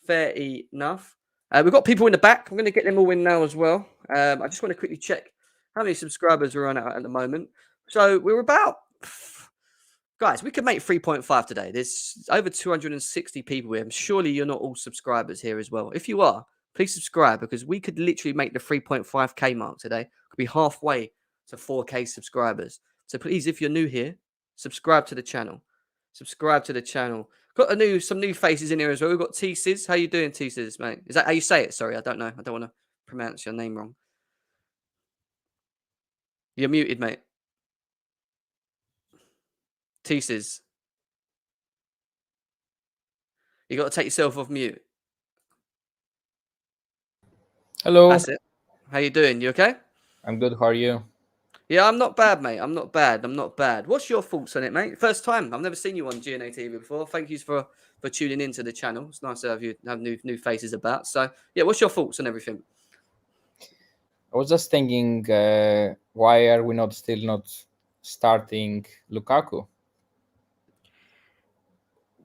We've got people in the back. I'm going to get them all in now as well. I just want to quickly check how many subscribers we're on at the moment. So we're about... Guys, we could make 3.5 today. There's over 260 people here. Surely you're not all subscribers here as well. If you are, please subscribe, because we could literally make the 3.5k mark today. Could be halfway to 4k subscribers. So please, if you're new here, subscribe to the channel. Got some new faces in here as well. We've got T-Sizz. How you doing, T-Sizz, mate? Is that how you say it? Sorry, I don't know. I don't want to pronounce your name wrong. You're muted, mate. T-Sizz. You got to take yourself off mute. Hello. That's it. How you doing? You okay? I'm good. How are you? Yeah, I'm not bad, mate. I'm not bad. What's your thoughts on it, mate? First time. I've never seen you on GNA TV before. Thank you for tuning into the channel. It's nice to have new faces about. So, yeah, what's your thoughts on everything? I was just thinking, why are we still not starting Lukaku?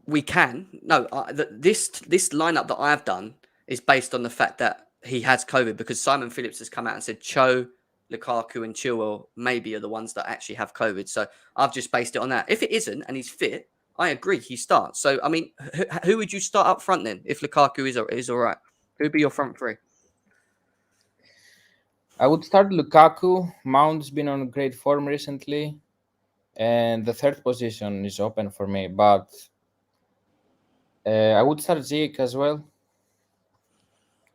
We can. No, this lineup that I've done is based on the fact that he has COVID, because Simon Phillips has come out and said Cho, Lukaku and Chilwell maybe are the ones that actually have COVID. So I've just based it on that. If it isn't and he's fit, I agree, he starts. So, I mean, who would you start up front then if Lukaku is all right? Who would be your front three? I would start Lukaku. Mount's been on great form recently, and the third position is open for me. But I would start Ziyech as well.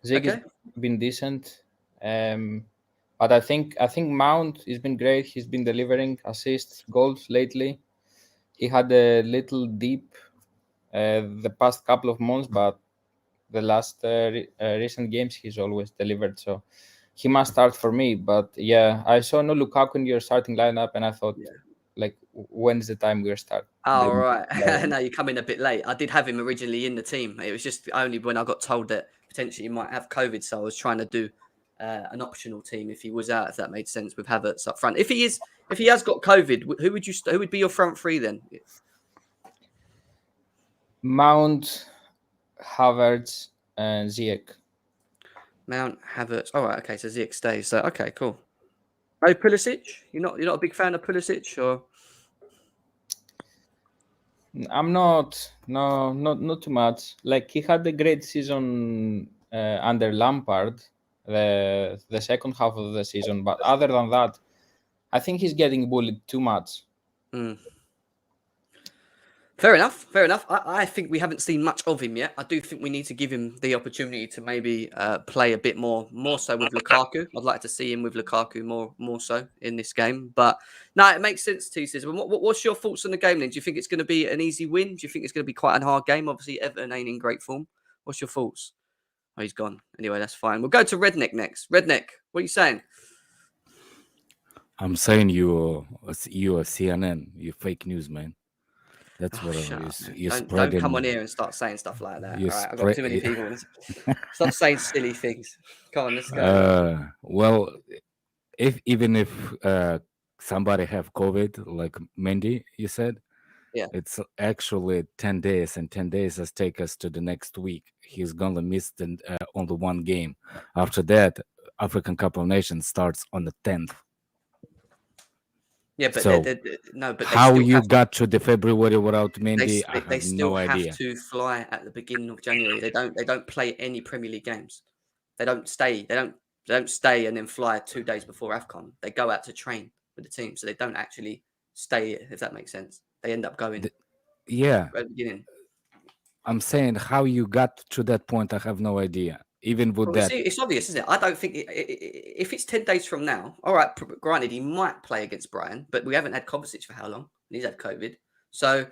Ziyech has been decent. But I think Mount has been great. He's been delivering assists, goals lately. He had a little dip the past couple of months, but the last recent games he's always delivered. So he must start for me. But yeah, I saw no Lukaku in your starting lineup, and I thought, when's the time we're starting? Oh, right. No, you come in a bit late. I did have him originally in the team. It was just only when I got told that potentially he might have COVID, so I was trying to do an optional team if he was out, if that made sense, with Havertz up front. If he has got COVID, who would be your front three then? Mount, Havertz, and Ziyech. Mount, Havertz. All right, okay, so Ziyech stays. So okay, cool. Oh, Pulisic? You're not a big fan of Pulisic, or? I'm not. No, not too much. Like, he had a great season under Lampard, the second half of the season. But other than that, I think he's getting bullied too much. Fair enough. I think we haven't seen much of him yet. I do think we need to give him the opportunity to maybe play a bit more so with Lukaku. I'd like to see him with Lukaku more so in this game. But no, it makes sense, T-Sizz. What's your thoughts on the game then? Do you think it's going to be an easy win? Do you think it's going to be quite a hard game? Obviously, Everton ain't in great form. What's your thoughts? Oh, he's gone. Anyway, that's fine. We'll go to Redneck next. Redneck, what are you saying? I'm saying you're CNN. You're fake news, man. That's what Shut up, man. you're Don't spreading. come on here and start saying stuff like that. You All right, I've got too many spread. people. Stop saying silly things. Come on, let's go. Well, even if somebody have COVID, like Mendy, you said, Yeah. it's actually 10 days, and 10 days has take us to the next week. He's gonna miss only one game. After that, African Cup of Nations starts on the 10th. Yeah, but So no, but how they still you have got to the February without they, Mendy, I they have still no have idea. to fly at the beginning of January. They don't play any Premier League games. They don't stay. They don't stay and then fly 2 days before AFCON. They go out to train with the team, so they don't actually stay. If that makes sense, they end up going. Yeah, At the beginning. I'm saying how you got to that point, I have no idea. Even with Well, that, it's obvious, isn't it? I don't think if it's 10 days from now, all right, granted, he might play against Brighton, but we haven't had Kovacic for how long? He's had COVID. So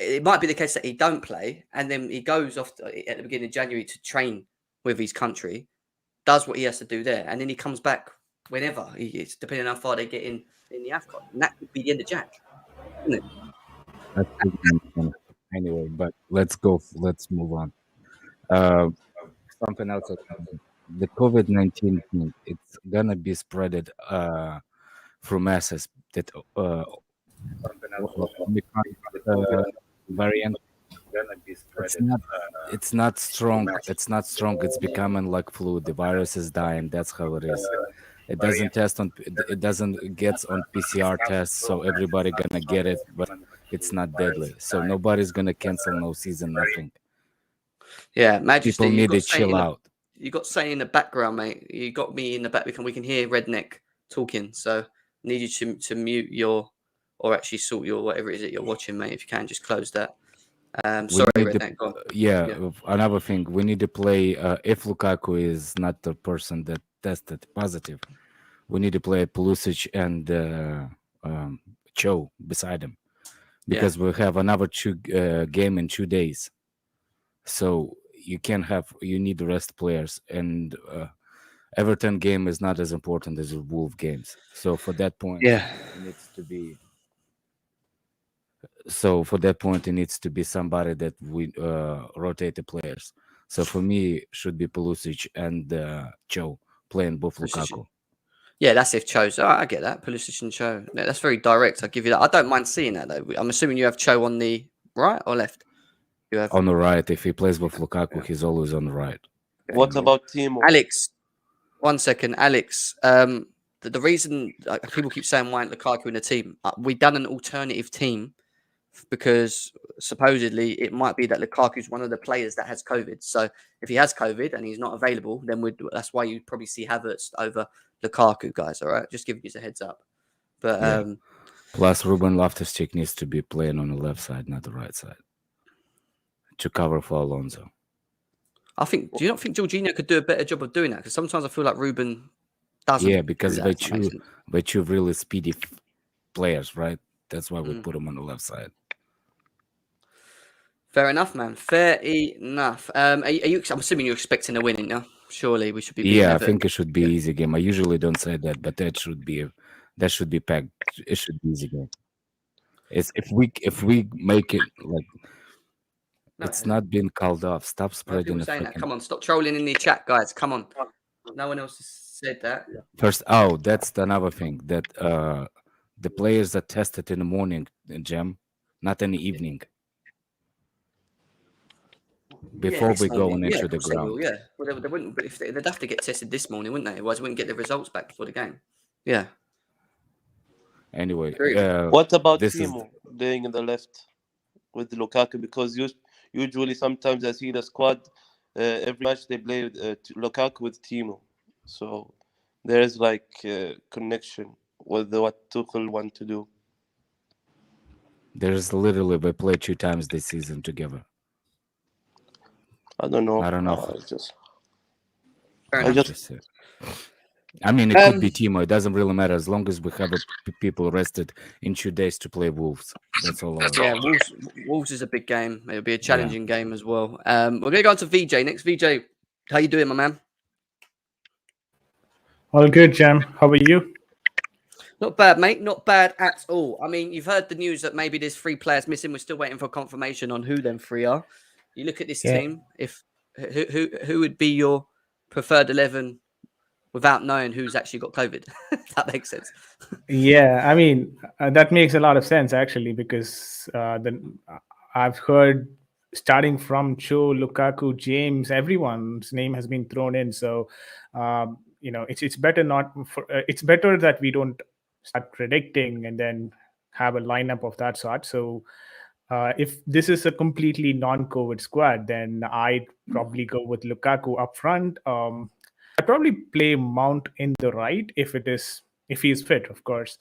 it might be the case that he don't play, and then he goes off at the beginning of January to train with his country, does what he has to do there, and then he comes back whenever he is, depending on how far they get in the AFCON. And that could be the end of Jack, isn't it? anyway, but let's move on. Something else. The COVID-19 thing, it's gonna be spreaded through masses. That variant. It's not strong. It's not strong. It's becoming like flu. The virus is dying. That's how it is. It doesn't test on. It doesn't get on PCR tests, so everybody gonna get it, but it's not deadly. So nobody's gonna cancel no season. Nothing. Yeah, Majesty. People need to chill out. You got saying in the background, mate. You got me in the back. We can hear Redneck talking. So I need you to mute your, or actually sort your whatever it is that you're watching, mate. If you can, just close that. Sorry, Redneck. Go on. Another thing, we need to play. If Lukaku is not the person that tested positive, we need to play Pulisic and Cho beside him, because we have another game in 2 days. So you need the rest players, and Everton game is not as important as the Wolves games. So for that point, it needs to be. So for that point, it needs to be somebody that we rotate the players. So for me, should be Pulisic and Cho playing both Lukaku. Yeah, that's if Cho's. I get that. Pulisic and Cho. Yeah, that's very direct. I'll give you that. I don't mind seeing that, though. I'm assuming you have Cho on the right or left? You have on the right. If he plays with Lukaku, he's always on the right. What about Timo? Alex, 1 second. Alex, the reason people keep saying why aren't Lukaku in the team, we've done an alternative team because supposedly it might be that Lukaku's one of the players that has COVID. So if he has COVID and he's not available, then that's why you probably see Havertz over Lukaku, guys. All right, just giving you a heads up. But plus, Ruben Loftus-Cheek needs to be playing on the left side, not the right side, to cover for Alonso. do you not think Jorginho could do a better job of doing that? Because sometimes I feel like Ruben doesn't. Yeah, because they choose really speedy players, right? That's why we put him on the left side. Fair enough, man. Fair enough. I'm assuming you're expecting a win, now. Surely we should be. Yeah, I think it should be easy game. I usually don't say that, but that should be packed. It should be easy game. If we make it like it's not been called off. Stop spreading the saying that. Come on, stop trolling in the chat, guys. Come on. No one else has said that. First, that's another thing that the players are tested in the morning, Jam, not in the evening. Before we go into the ground. Well, they wouldn't. But if they'd have to get tested this morning, wouldn't they? Otherwise, they wouldn't get the results back before the game. Yeah. Anyway, what about Timo playing in the left with Lukaku? Because usually, sometimes I see the squad every match they play Lukaku with Timo, so there is like a connection with what Tuchel want to do. There's literally they play 2 times this season together. I don't know. I mean, it could be Timo. It doesn't really matter as long as we have people rested in 2 days to play Wolves. That's all. Wolves is a big game. It'll be a challenging game as well. We're going to go on to VJ next. VJ, how you doing, my man? All good, Jam. How are you? Not bad, mate. Not bad at all. I mean, you've heard the news that maybe there's 3 players missing. We're still waiting for confirmation on who them 3 are. You look at this team. If who would be your preferred 11 without knowing who's actually got COVID? If that makes sense. Yeah, I mean that makes a lot of sense actually, because I've heard starting from Cho, Lukaku, James, everyone's name has been thrown in. So it's better not for, it's better that we don't start predicting and then have a lineup of that sort. So if this is a completely non-COVID squad, then I'd probably go with Lukaku up front. I'd probably play Mount in the right if he's fit, of course.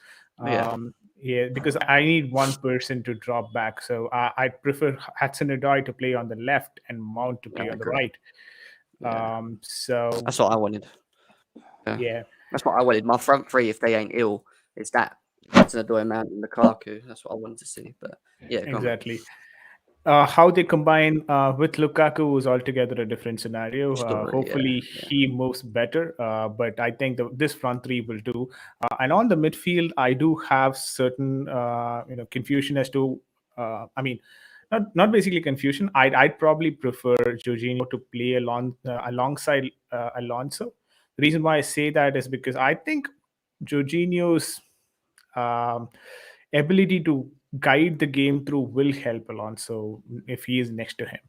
Yeah, because I need one person to drop back. So I'd prefer Hudson-Odoi to play on the left and Mount to play on the right. So that's what I wanted. Yeah, that's what I wanted. My front 3, if they ain't ill, is that Hudson-Odoi, Mount, and Lukaku. That's what I wanted to see. But yeah, exactly. How they combine with Lukaku is altogether a different scenario. Hopefully he moves better, but I think this front 3 will do. And on the midfield, I do have certain confusion as to, I mean, not basically confusion. I'd probably prefer Jorginho to play alongside Alonso. The reason why I say that is because I think Jorginho's ability to guide the game through will help Alonso if he is next to him.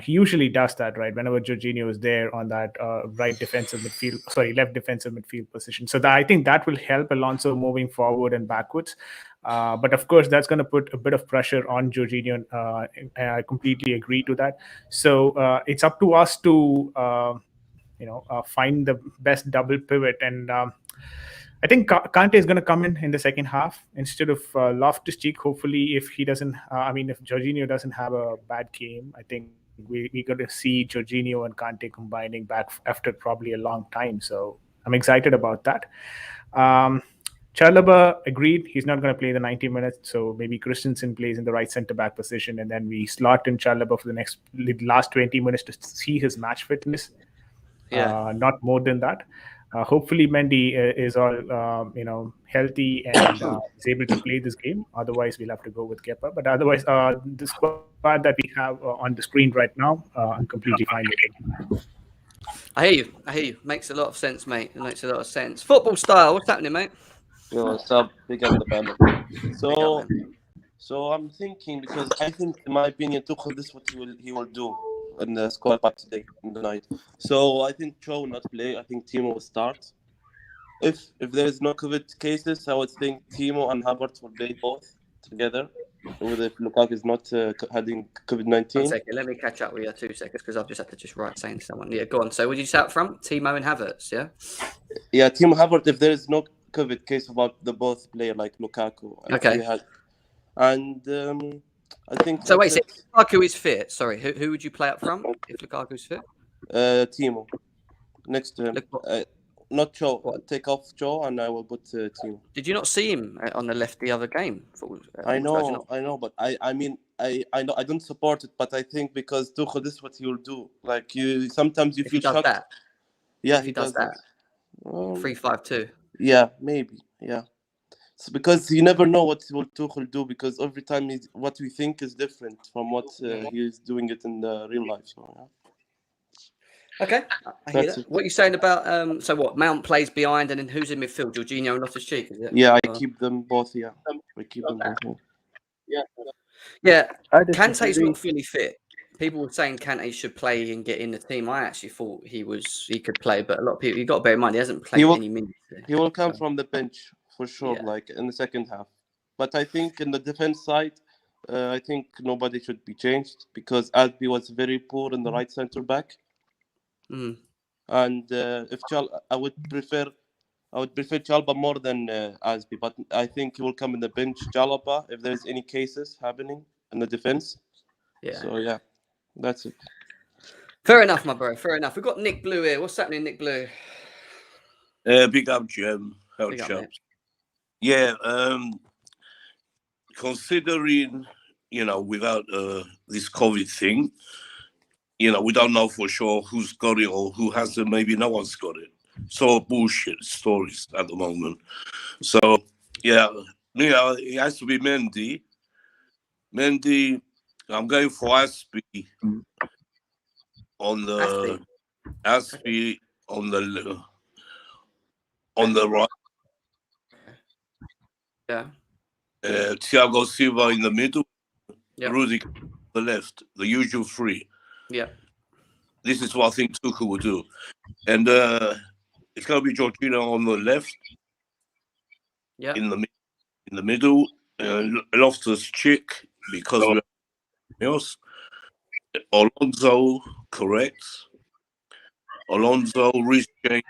He usually does that, right? Whenever Jorginho is there on that left defensive midfield position. So I think that will help Alonso moving forward and backwards. But of course, that's going to put a bit of pressure on Jorginho. I completely agree to that. So it's up to us to, find the best double pivot. And I think Kante is going to come in the second half instead of Loftus-Cheek. Hopefully, if he doesn't, if Jorginho doesn't have a bad game, I think we're going to see Jorginho and Kante combining back after probably a long time. So I'm excited about that. Chalobah, agreed. He's not going to play the 90 minutes. So maybe Christensen plays in the right centre-back position, and then we slot in Chalobah for the last 20 minutes to see his match fitness. Not more than that. Hopefully Mendy is all healthy and is able to play this game. Otherwise, we'll have to go with Kepa. But otherwise, the squad that we have on the screen right now, I'm completely fine with it. I hear you. Makes a lot of sense, mate. It makes a lot of sense. Football style, what's happening, mate? Yo, what's up? Big up the banner. So I'm thinking, because I think, in my opinion, Tuchel, this is what he will do in the squad back today in the night. So I think Cho will not play. I think Timo will start. If there is no COVID cases, I would think Timo and Havertz will play both together. If Lukaku is not having COVID-19. 1 second, let me catch up with you 2 seconds, because I've just had to write saying to someone. Yeah, go on. So would you say up front, Timo and Havertz? Yeah. Yeah, Timo Havertz. If there is no COVID case about the both player like Lukaku. Okay. And I think. So wait, so if Lukaku is fit, sorry, who would you play up front if Lukaku's fit? Timo. Next to him. Not Cho. Take off Cho and I will put Timo. Did you not see him on the left the other game? I know, but I mean, I know I don't support it, but I think because Tuchel, this is what he will do. Like sometimes you feel shocked. That. Yeah, if he does that. 3-5-2. Yeah, maybe. Yeah. So because you never know what will Tuchel do, because every time what we think is different from what he is doing it in the real life. So yeah. Okay, I hear that. What are you saying about so what? Mount plays behind, and then who's in midfield? Jorginho and Loftus-Cheek, is it? Yeah, I keep them both. Yeah, we keep them both. Yeah. Kante's not fully fit. People were saying Kante should play and get in the team. I actually thought he could play, but a lot of people, you got to bear in mind, he hasn't played any minutes. He will come from the bench for sure, like in the second half. But I think in the defense side, I think nobody should be changed, because Albi was very poor in the right center back. Mm. And if I would prefer Chalobah more than Asby, but I think he will come in the bench Chalobah if there's any cases happening in the defense. Yeah. So yeah, that's it. Fair enough, my bro. Fair enough. We've got Nick Blue here. What's happening, Nick Blue? Big up, Jim. Yeah. Considering, without this COVID thing, we don't know for sure who's got it or who hasn't. Maybe no one's got it. So bullshit stories at the moment. So Yeah, it has to be Mendy. Mendy, I'm going for Aspie on the Aspie on the right. Yeah. Thiago Silva in the middle. Yeah. Rudiger on the left. The usual three. Yeah. This is what I think Tuchel will do, and it's going to be Jorginho on the left. Yeah. In the middle, Loftus-Cheek because we have else. Alonso, correct. Alonso, Reece James.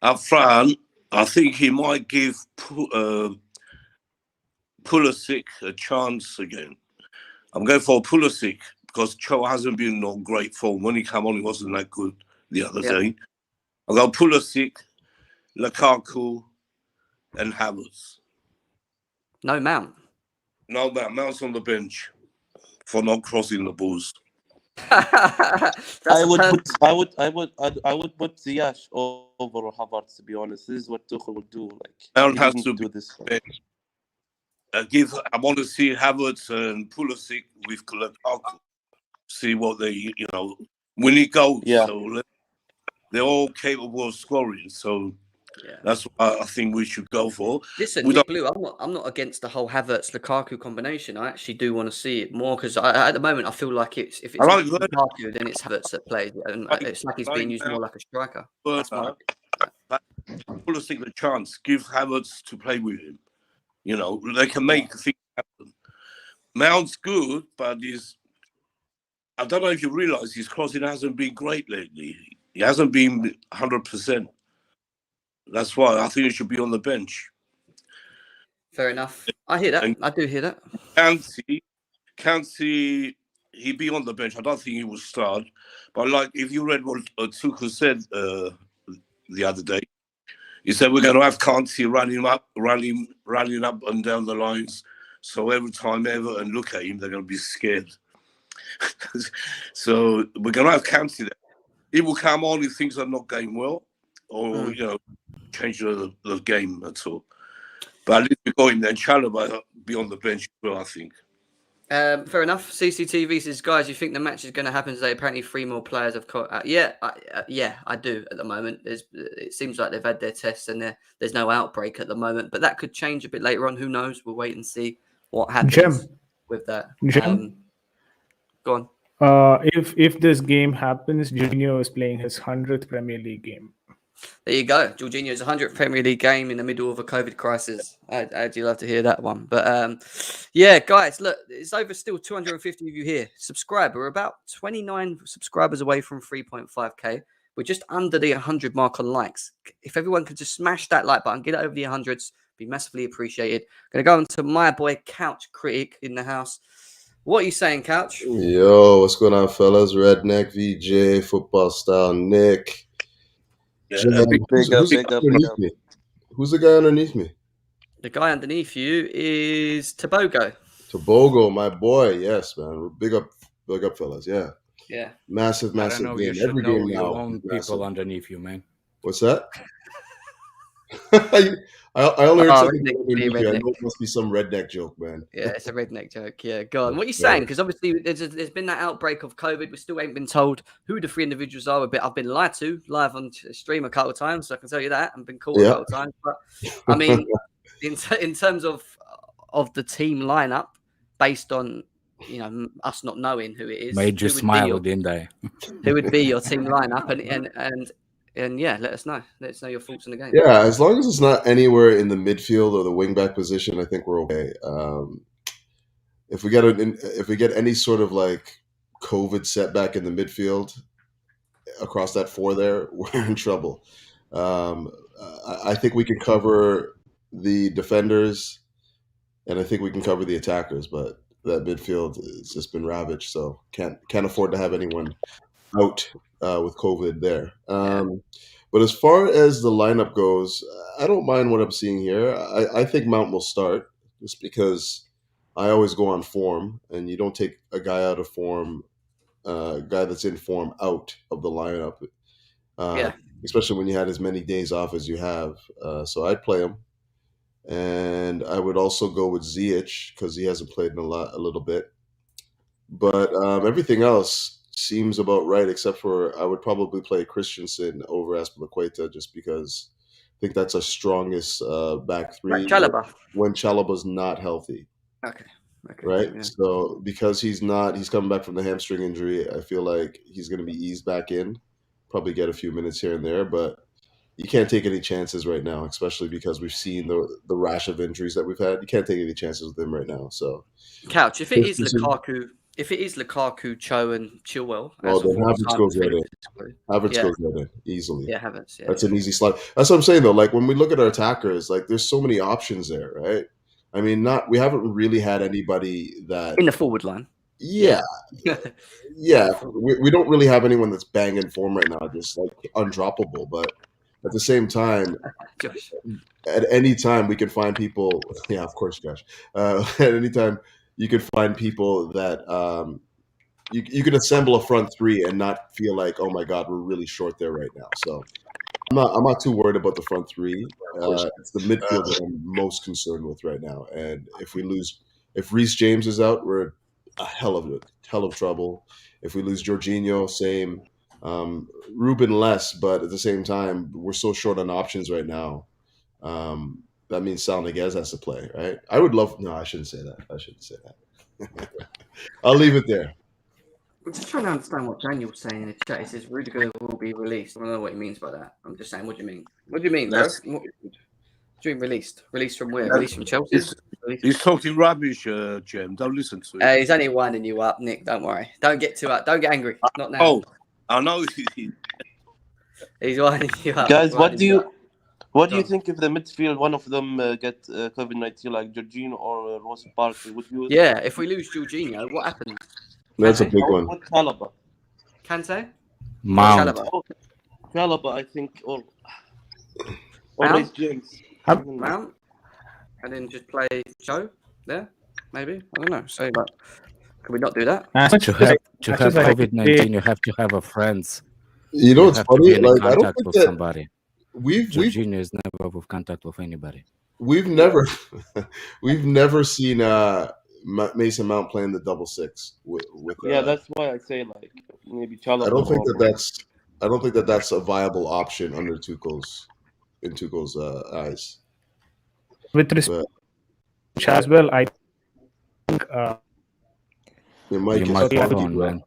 Up front, I think he might give Pulisic a chance again. I'm going for Pulisic because Cho hasn't been on great form. When he came on, he wasn't that good the other day. I'll go Pulisic, Lukaku, and Havertz. No Mount. No, Mount's on the bench for not crossing the balls. I would put Ziyech over Havertz, to be honest. This is what Tuchel would do. Like, Mount he has didn't to do be this. I want to see Havertz and Pulisic with Lukaku. See what they, when he goes. Yeah. So they're all capable of scoring. So Yeah. that's what I think we should go for. Listen, Nick Blue, I'm not against the whole Havertz Lukaku combination. I actually do want to see it more because at the moment I feel like if it's not Lukaku, then it's Havertz that plays, and it's like he's being used more like a striker. That's my Pulisic the chance. Give Havertz to play with him. They can make things happen. Mount's good, but I don't know if you realise his crossing hasn't been great lately. He hasn't been 100%. That's why I think he should be on the bench. Fair enough. I hear that. I do hear that. Kansi, he'd be on the bench. I don't think he will start. But if you read what Tuchel said the other day, he said we're going to have Kansi running up and down the lines. So every time Everton look at him, they're going to be scared. So we're going to have Kansi there. He will come on if things are not going well, or change the game at all. But at least we go in there and Chalobah be on the bench as well, I think. Fair enough. CCTV says, guys, you think the match is going to happen today? Apparently, 3 more players have caught. Yeah, I do at the moment. It seems like they've had their tests and there's no outbreak at the moment, but that could change a bit later on. Who knows? We'll wait and see what happens with that. Go on. If this game happens, Jorginho is playing his 100th Premier League game. There you go. Jorginho's 100th Premier League game in the middle of a COVID crisis. I'd love to hear that one. But yeah, guys, look, it's over still 250 of you here. Subscribe. We're about 29 subscribers away from 3.5K. We're just under the 100 mark on likes. If everyone could just smash that like button, get it over the 100s, be massively appreciated. Going to go on to my boy Couch Critic in the house. What are you saying, Couch? Yo, what's going on, fellas? Redneck, VJ, football style, Nick. Yeah, Big up. Who's the guy underneath me? The guy underneath you is Tobogo. Tobogo, my boy. Yes, man. Big up, fellas. Yeah. Yeah. Massive I don't know, game. you should Every know game your now. own people underneath you, man. What's that? I only heard something redneck, underneath you. I redneck. know it must be some redneck joke, man. Yeah, it's a redneck joke. Yeah, go on. What are you saying? Because obviously there's been that outbreak of COVID. We still ain't been told who the 3 individuals are. I've been lied to live on stream a couple of times, so I can tell you that. I've been called a couple of times. But I mean, in terms of the team lineup, based on us not knowing who it is, Made you smile, didn't I? Who would be your team lineup? And yeah, let us know. Let us know your thoughts on the game. Yeah, as long as it's not anywhere in the midfield or the wingback position, I think we're okay. If we get any sort of like COVID setback in the midfield across that 4 there, we're in trouble. I think we can cover the defenders, and I think we can cover the attackers, but that midfield has just been ravaged, so can't afford to have anyone out with COVID there. But as far as the lineup goes, I don't mind what I'm seeing here. I think Mount will start just because I always go on form, and you don't take a guy out of form, a guy that's in form out of the lineup. especially when you had as many days off as you have. So I'd play him. And I would also go with Ziyech because he hasn't played in a little bit. But everything else seems about right, except for I would probably play Christensen over Azpilicueta just because I think that's our strongest back three Chalobah. when Chalaba's not healthy. Okay. Right? Yeah. So because he's coming back from the hamstring injury, I feel like he's going to be eased back in, probably get a few minutes here and there, but you can't take any chances right now, especially because we've seen the rash of injuries that we've had. You can't take any chances with him right now. So, Couch, if it is Lukaku, Cho, and Chilwell, then Havertz goes right in. Havertz goes right in easily. Yeah, Havertz. Yeah, that's an easy slot. That's what I'm saying though. Like when we look at our attackers, like there's so many options there, right? I mean, we haven't really had anybody that in the forward line. Yeah. We don't really have anyone that's banging form right now, just like undroppable. But at the same time, Josh, at any time we can find people. Yeah, of course, Josh. At any time you can find people that you can assemble a front three and not feel like, oh my God, we're really short there right now. So I'm not too worried about the front three. It's the midfield that I'm most concerned with right now. And if Reece James is out, we're a hell of trouble. If we lose Jorginho, same. Ruben less, but at the same time, we're so short on options right now. That means Sal Niguez has to play, right? I shouldn't say that. I'll leave it there. I'm just trying to understand what Daniel's saying in the chat. He says Rudiger will be released. I don't know what he means by that. I'm just saying, what do you mean? What do you mean, bro? What do you mean released? Released from where? Released from Chelsea? He's talking rubbish, Jem. Don't listen to him. He's only winding you up, Nick. Don't worry. Don't get angry. Not now. Oh, I know. He's winding you up. Guys, what do you think if the midfield, one of them get COVID-19, like Jorginho or Ross Barkley? Yeah, if we lose Jorginho, what happens? That's a big one. What Chalobah? Kante? Mount. Chalobah, I think, or Mount? James. Mount? And then just play Cho there? Maybe? I don't know. Say that. Can we not do that? To have COVID-19, you have to have a friends. You know what's funny? Like I don't think with that somebody. Jorginho is never with contact with anybody. We've never seen Mason Mount playing the double six with that's why I say like maybe Chalobah. I don't think that's a viable option under Tuchel's eyes. With respect as well, I think your mic is on, man.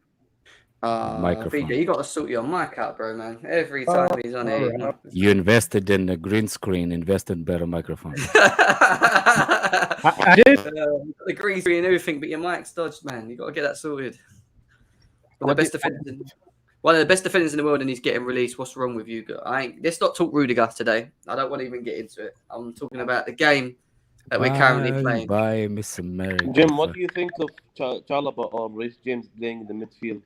Microphone. VJ, you got to sort your mic out, bro, man. Every time he's on here. You invested in a green screen, invested in better microphone. I did. The green screen and everything, but your mic's dodged, man. You got to get that sorted. One of the best defenders in the world, and he's getting released. What's wrong with you? Let's not talk Rudiger today. I don't want to even get into it. I'm talking about the game that we're currently playing. Bye, Miss America. Jim, what do you think of Chalobah or Reece James playing in the midfield?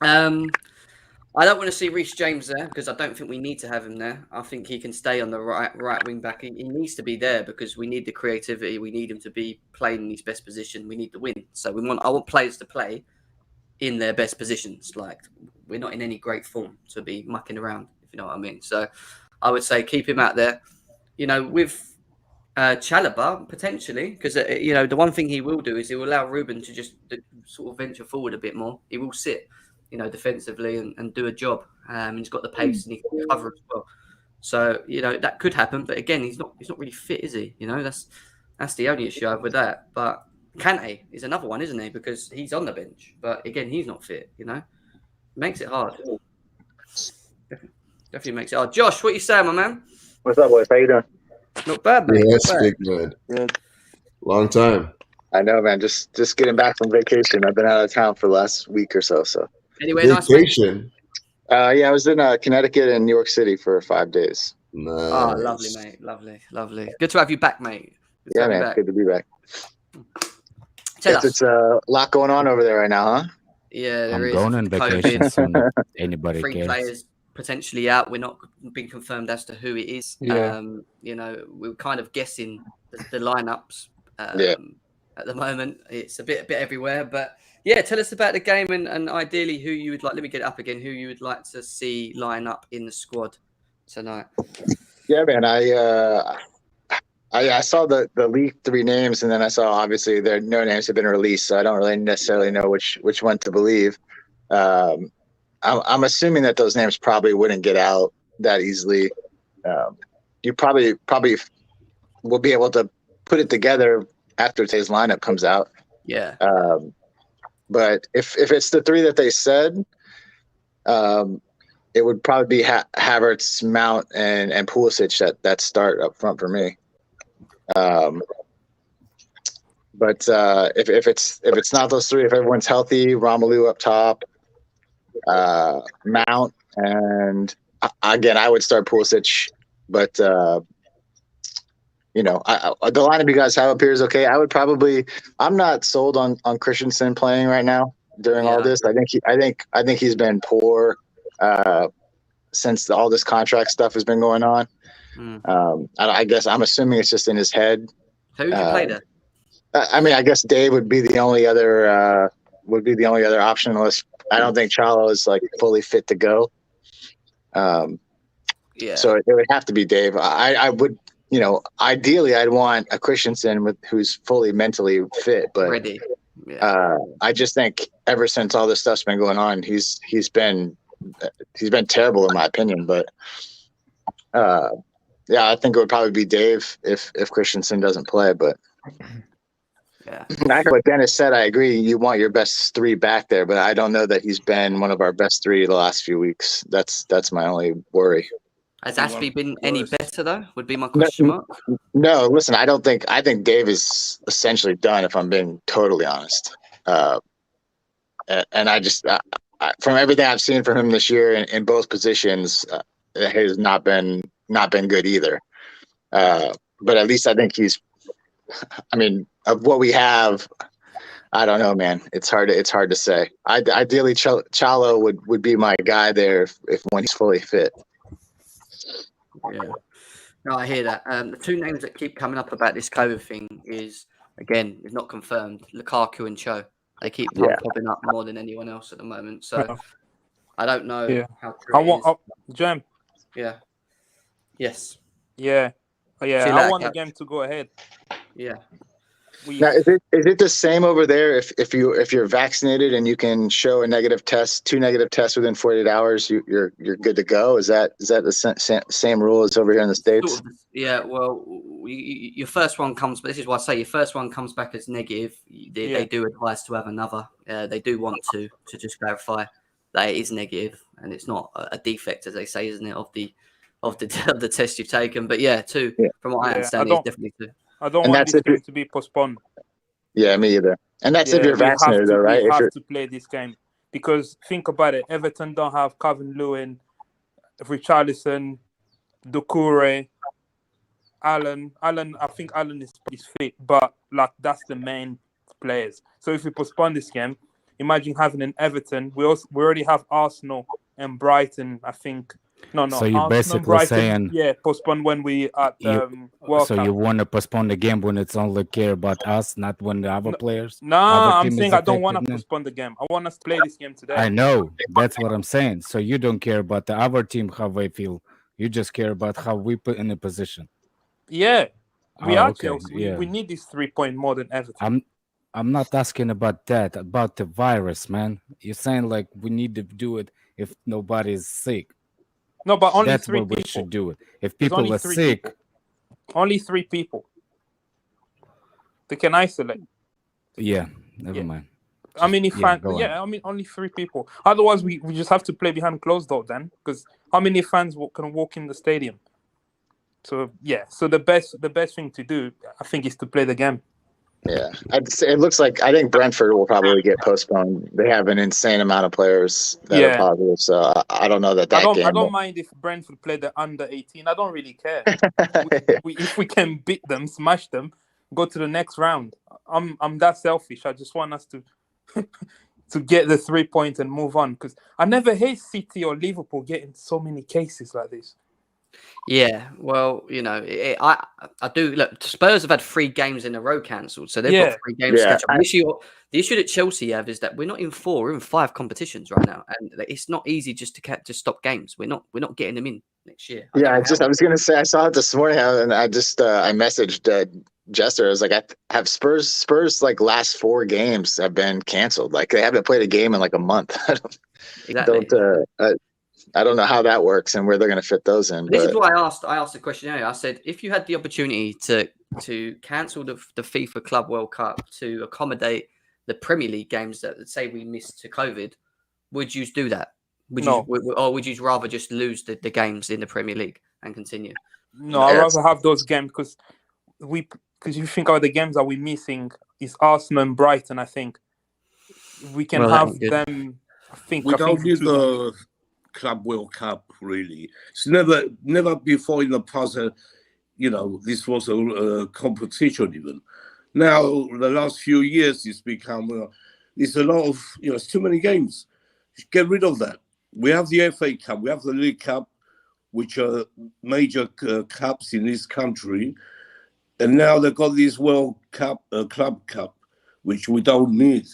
I don't want to see Reece James there because I don't think we need to have him there. I think he can stay on the right wing back. He needs to be there because we need the creativity. We need him to be playing in his best position. We need the win. So I want players to play in their best positions. Like we're not in any great form to be mucking around, if you know what I mean. So I would say keep him out there. With Chalobah potentially, because the one thing he will do is he will allow Ruben to just sort of venture forward a bit more. He will sit, defensively and do a job. He's got the pace and he can cover as well. So that could happen, but again, he's not really fit, is he? That's the only issue I have with that. But Kante is another one, isn't he? Because he's on the bench, but again, he's not fit. Makes it hard. Definitely makes it hard. Josh, what you saying, my man? What's up, boys? How you doing? Not bad, mate. Yes, big man. Good. Long time. I know, man. Just getting back from vacation. I've been out of town for the last week or so. Anyway, vacation. I was in Connecticut and New York City for 5 days. Nice. Oh, lovely, mate. Lovely. Good to have you back, mate. Good to be back. Tell us. It's a lot going on over there right now, huh? Yeah, there I'm is. going on vacation soon. Anybody 3 cares. players potentially out. We're not being confirmed as to who it is. Yeah. We're kind of guessing the lineups. at the moment. It's a bit everywhere, but yeah, tell us about the game and ideally who you would like. Let me get it up again. Who you would like to see line up in the squad tonight? Yeah, man. I saw the leaked 3 names, and then I saw obviously no names have been released, so I don't really necessarily know which one to believe. I'm assuming that those names probably wouldn't get out that easily. You probably will be able to put it together after today's lineup comes out. Yeah. But if it's the 3 that they said, it would probably be Havertz, Mount, and Pulisic that start up front for me. But if it's not those 3, if everyone's healthy, Romelu up top, Mount, and again I would start Pulisic, but the lineup you guys have up here is okay. I'm not sold on Christensen playing right now during all this. I think he's been poor since all this contract stuff has been going on. I guess I'm assuming it's just in his head. Who would you play there? I mean, I guess Dave would be the only other option, unless I don't think Chalo is like fully fit to go. So it would have to be Dave. I would, ideally I'd want a Christensen who's fully mentally fit, but ready. I just think ever since all this stuff's been going on, he's been terrible in my opinion. But I think it would probably be Dave if Christensen doesn't play. But what Dennis said, I agree. You want your best 3 back there, but I don't know that he's been one of our best 3 the last few weeks. That's my only worry. Has Ashby been any better though? Would be my question mark. No, listen, I think Dave is essentially done, if I'm being totally honest. And I just from everything I've seen from him this year in both positions, it has not been good either. But at least I think of what we have, I don't know, man. It's hard to say. Ideally, Chalo would be my guy there if when he's fully fit. Yeah, no, I hear that. The 2 names that keep coming up about this COVID thing is not confirmed. Lukaku and Cho. They keep popping up more than anyone else at the moment. So I don't know how true Jam. Yeah. Yes. Yeah. I want the game to go ahead. Yeah. Now, is it the same over there? If you're vaccinated and you can show a negative test, 2 negative tests within 48 hours, you're good to go. Is that the same rule as over here in the States? Sort of, yeah. Well, your first one comes. This is why I say your first one comes back as negative. They do advise to have another. They do want to just clarify that it is negative and it's not a defect, as they say, isn't it, of the test you've taken? But from what I understand, it's definitely 2. I don't want this game to be postponed. Yeah, me either. And that's if you're vaccinated, though, right? You have to play this game because think about it. Everton don't have Calvin Lewin, Richarlison, Doucouré, Allen. I think Allen is fit, but that's the main players. So if we postpone this game, imagine having an Everton. We already have Arsenal and Brighton. I think. No. So you basically Brighton, saying postpone when we at World So Cup. you want to postpone the game when it's only care about us, not when the other players. No, I'm saying I don't want to postpone the game. I want us to play this game today. I know that's what I'm saying. So you don't care about the other team how they feel. You just care about how we put in a position. Yeah, we are okay. Chelsea. We need this 3 point more than Everton. I'm not asking about that. About the virus, man. You're saying like we need to do it if nobody's sick. No, but only that's 3 what people. We should do it. If people are sick, only 3 people. They can isolate. Yeah, never mind. I mean, only 3 people. Otherwise, we just have to play behind closed doors then, because how many fans can walk in the stadium? So so the best thing to do, I think, is to play the game. Yeah, it looks like I think Brentford will probably get postponed. They have an insane amount of players that are positive, so I don't know that game. I don't mind if Brentford play the under 18. I don't really care. If we can beat them, smash them, go to the next round. I'm that selfish. I just want us to to get the 3 points and move on, because I never hate City or Liverpool getting so many cases like this. Yeah, well, I do look. Spurs have had 3 games in a row cancelled, so they've got 3 games to Yeah, catch up. The issue that Chelsea have is that we're not in 4, we're in 5 competitions right now, and it's not easy just to stop games. We're not getting them in next year. I don't know how I was gonna say I saw it this morning, and I just I messaged Jester. I was like, I have Spurs like last 4 games have been canceled. Like they haven't played a game in like a month. exactly. I don't know how that works and where they're going to fit those in. This But is why I asked the question earlier. I said, if you had the opportunity to cancel the FIFA Club World Cup to accommodate the Premier League games that say we missed to COVID, would you do that? No. Or would you rather just lose the games in the Premier League and continue? No, I'd rather have those games because you think about the games that we're missing is Arsenal and Brighton. I think we can have them. We don't need the Club World Cup, really. It's never before in the past, this was a competition even. Now, the last few years, it's become, there's a lot of, it's too many games. Get rid of that. We have the FA Cup, we have the League Cup, which are major cups in this country. And now they've got this World Cup, Club Cup, which we don't need.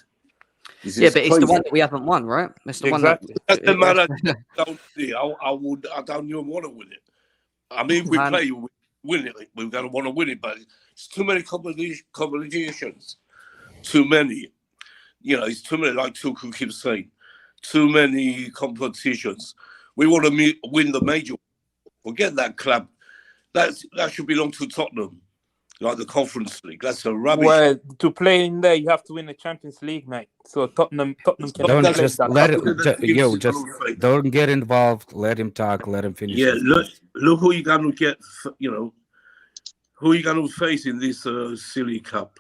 Yeah, but it's the one that we haven't won, right? It's the one that doesn't matter. I don't even want to win it. I mean, we play, we win it. We're going to want to win it, but it's too many competitions. Too many. It's too many. Like Tuchel keeps saying, too many competitions. We want to win the major. Forget that club. That should belong to Tottenham. Like the Conference League, that's a rubbish. Well, to play in there, you have to win the Champions League, mate. So Tottenham can don't just let it. Just don't get involved. Let him talk. Let him finish. Yeah, look who you're going to get. Who are you going to face in this silly cup?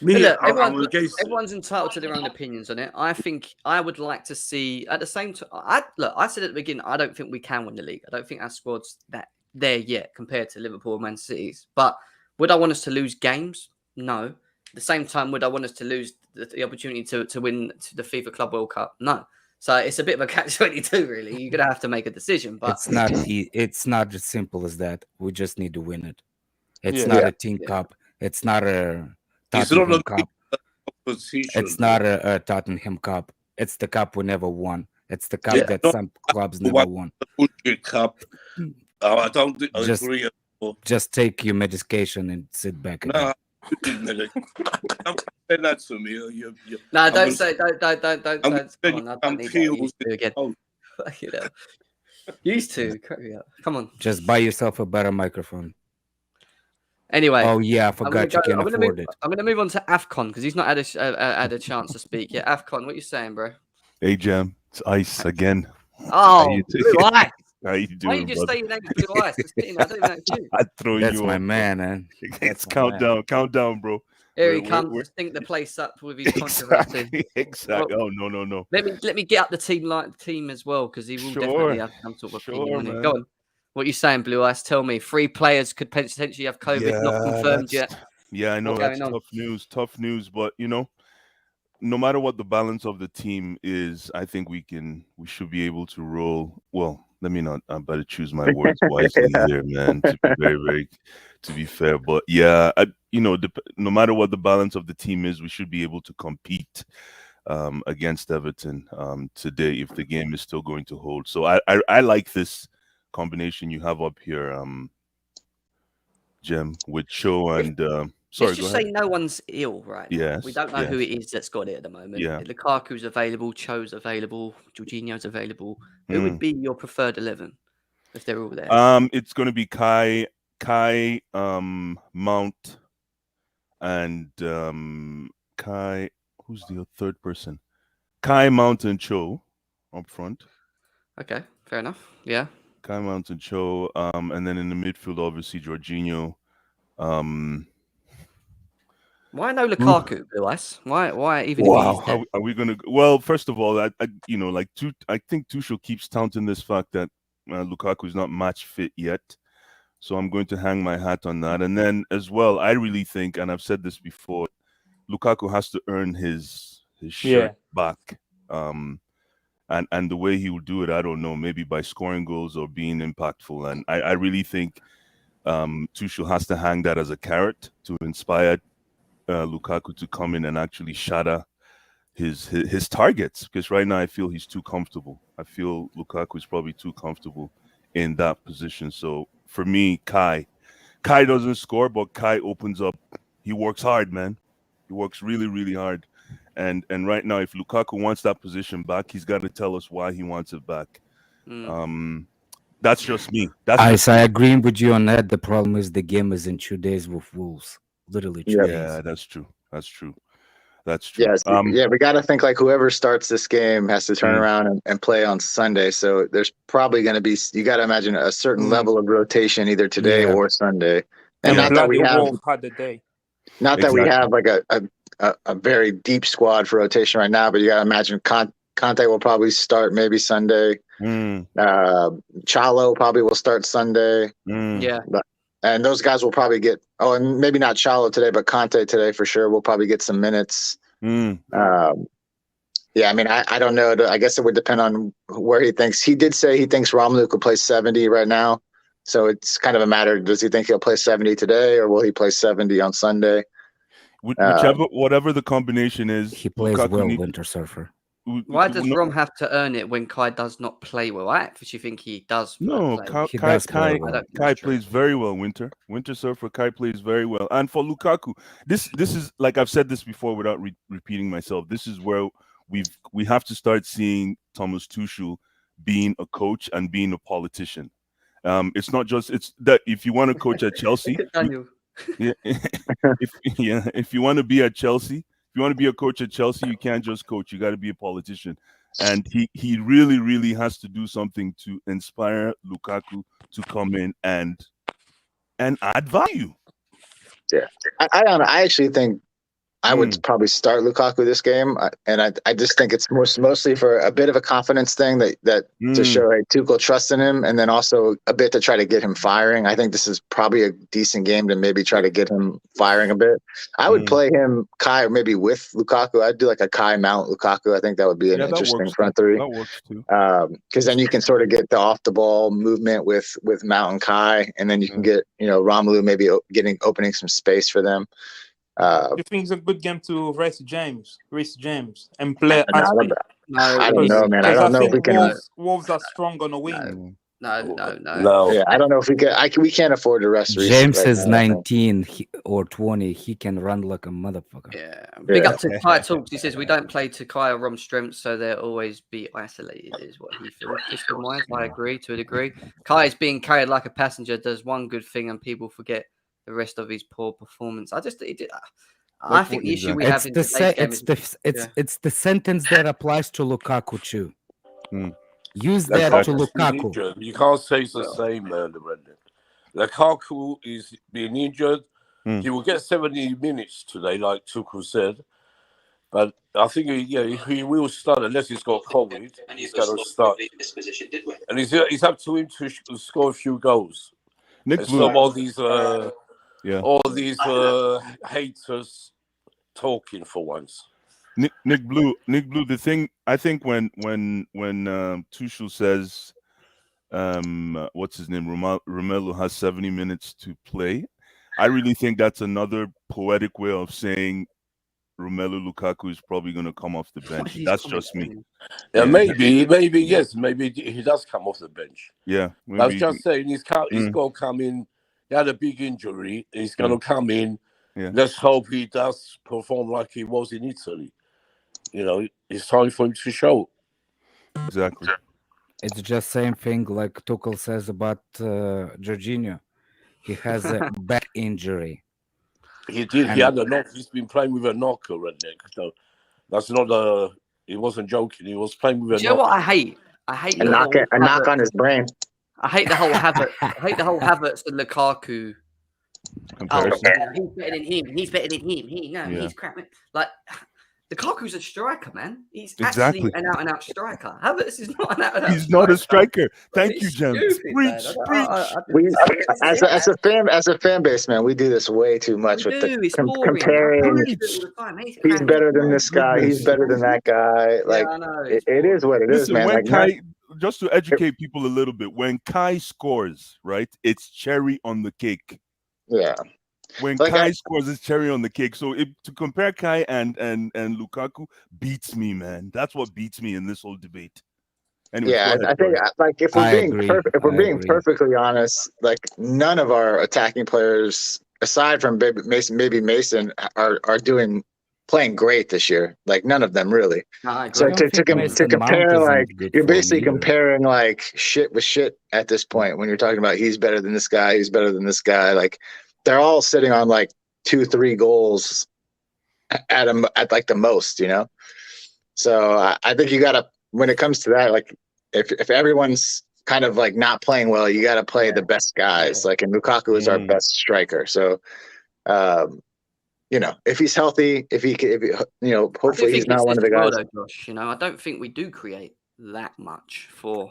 Everyone's entitled to their own opinions on it. I think I would like to see at the same time. I said at the beginning, I don't think we can win the league. I don't think our squad's that there yet compared to Liverpool and Man City's. But would I want us to lose games? No. At the same time, would I want us to lose the opportunity to win the FIFA Club World Cup? No. So it's a bit of a catch-22, really. You're gonna have to make a decision. But it's not as simple as that. We just need to win it. It's not a team cup. It's not a Tottenham Cup. It's not a Tottenham Cup. It's the cup we never won. It's the cup that some clubs never won. Cup. I don't agree. Just take your medication and sit back. No, don't say that to me. No, don't say. Don't Used to. Come on. Just buy yourself a better microphone. Anyway. Oh yeah, I forgot you can afford it. I'm going to move on to AFCON because he's not had a chance to speak yet. AFCON, what are you saying, bro? Hey, Jam. It's Ice again. Oh, Blue Ice. How you doing? Why you just say your name Blue Ice? That's my man. It's countdown, bro. Here he comes to stink the place up with his controversy. Exactly. Oh no. Let me get up the team as well because he will definitely have some sort of opinion. Go on. What are you saying, Blue Ice? Tell me. 3 players could potentially have COVID, not confirmed yet. Yeah, I know that's tough news. But no matter what the balance of the team is, I think we should be able to roll. Well, let me not. I better choose my words wisely here, man. To be very, to be fair. But yeah, no matter what the balance of the team is, we should be able to compete against Everton today if the game is still going to hold. So I like this combination you have up here, Jem, with Cho and let's just say no one's ill, right? Yes. We don't know who it is that's got it at the moment. Yeah. Lukaku's available, Cho's available, Jorginho's available. Who would be your preferred 11 if they're all there? It's going to be Kai, Mount, and Kai. Who's the third person? Kai, Mount, and Cho up front. Okay, fair enough. Yeah. Kai, Mount, and Cho, and then in the midfield, obviously Jorginho. Why no Lukaku, Blue Ice? Why even? Wow, are we gonna? Well, first of all, I think Tuchel keeps touting this fact that Lukaku is not match fit yet, so I'm going to hang my hat on that. And then as well, I really think, and I've said this before, Lukaku has to earn his shirt back. and the way he will do it, I don't know, maybe by scoring goals or being impactful. And I really think Tuchel has to hang that as a carrot to inspire Lukaku to come in and actually shatter his targets, because right now I feel he's too comfortable. I feel Lukaku is probably too comfortable in that position. So for me, Kai doesn't score, but Kai opens up. He works hard, man. He works really, really hard. And right now, if Lukaku wants that position back, he's got to tell us why he wants it back. That's just me. I agree with you on that. The problem is the game is in 2 days with Wolves. Literally 2 days. Yeah, that's true. That's true. Yes, we got to think like whoever starts this game has to turn around and play on Sunday. So there's probably going to be, you got to imagine a certain level of rotation either today or Sunday. And not that we have that we have like a very deep squad for rotation right now, but you got to imagine Conte will probably start maybe Sunday. Chalo probably will start Sunday. And those guys will probably get, and maybe not Chalo today, but Conte today for sure will probably get some minutes. I mean, I don't know. I guess it would depend on where he thinks. He did say he thinks Romelu could play 70 right now. So it's kind of a matter. Does he think he'll play 70 today or will he play 70 on Sunday? Whatever the combination is. He plays well, Winter Surfer. Why does Rom have to earn it when Kai does not play well? I actually think he does. No, Kai plays very well. Winter Surfer, Kai plays very well. And for Lukaku, this is like I've said this before without repeating myself. This is where we have to start seeing Thomas Tuchel being a coach and being a politician. It's not just that if you want to coach at Chelsea, if you want to be at Chelsea. If you want to be a coach at Chelsea, you can't just coach. You got to be a politician. And he really, really has to do something to inspire Lukaku to come in and add value. Yeah. I don't know. I actually think I would probably start Lukaku this game. And I just think it's mostly for a bit of a confidence thing that to show Tuchel trust in him. And then also a bit to try to get him firing. I think this is probably a decent game to maybe try to get him firing a bit. I would play him Kai maybe with Lukaku. I'd do like a Kai Mount Lukaku. I think that would be an interesting front three. That works too. Because then you can sort of get the off the ball movement with Mount and Kai. And then you can get, Romelu maybe opening some space for them. You think it's a good game to Reece James and play? I don't know, man. I don't know if we can. Wolves are strong on the wing. No. Yeah, I don't know if we can. We can't afford to rest. James is 19 or 20. He can run like a motherfucker. Yeah. Big up to Kai Talks. He says we don't play to Kai or Rom's strengths, so they'll always be isolated. Is what he feels. I agree to a degree. Kai is being carried like a passenger. Does one good thing, and people forget the rest of his poor performance. I think the issue we have in today's game it's the sentence that applies to Lukaku too. Use that to Lukaku. You can't say it's the same, Brendan. Lukaku is being injured. He will get 70 minutes today, like Tuchel said. But I think he will start unless he's got COVID. And he's going to start. And it's up to him to score a few goals. Stop all these haters talking for once. Nick Blue. The thing I think when Tuchel says, what's his name, Romelu has 70 minutes to play, I really think that's another poetic way of saying Romelu Lukaku is probably going to come off the bench. That's just me. Yeah, maybe yes, maybe he does come off the bench. Yeah, maybe. I was just saying he's got to come in. He had a big injury. He's going to come in. Yeah. Let's hope he does perform like he was in Italy. It's time for him to show. Exactly. It's just same thing like Tuchel says about Jorginho. He has a back injury. He did. He had a knock. He's been playing with a knock already. So that's not he wasn't joking. He was playing with a knock. You know what I hate? I hate a knock on his brain. I hate the whole Havertz and Lukaku comparison. He's better than him. He's better than him. He's crap. Like, Lukaku's a striker, man. He's Exactly. actually an out-and-out striker. Havertz is not an out-and-out He's not a striker. Thank you, He's Jem. stupid, Preach, man. preach. As a fan base, man, we do this way too much with It's the boring. comparing. He's better than this guy. He's Goodness. better than that guy. Like I know, it is what it is, Listen, man. when Like Kai, just to educate people a little bit, when Kai scores, right, it's cherry on the cake. yeah. When Like Kai scores, it's cherry on the cake. So to compare Kai and Lukaku beats me, man. That's what beats me in this whole debate. Anyway, Yeah, I think like if we're being perfectly honest, like none of our attacking players, aside from maybe Mason, are playing great this year. Like none of them really. So to compare, like you're basically comparing like shit with shit at this point when you're talking about he's better than this guy, he's better than this guy. Like they're all sitting on like 2-3 goals at like the most, you know. So I think you gotta, when it comes to that, like if everyone's kind of like not playing well, you got to play the best guys. Like, and Lukaku is our best striker. So, you know, if he's healthy, if he you know, hopefully he's not one of the guys. Josh, you know, I don't think we do create that much for.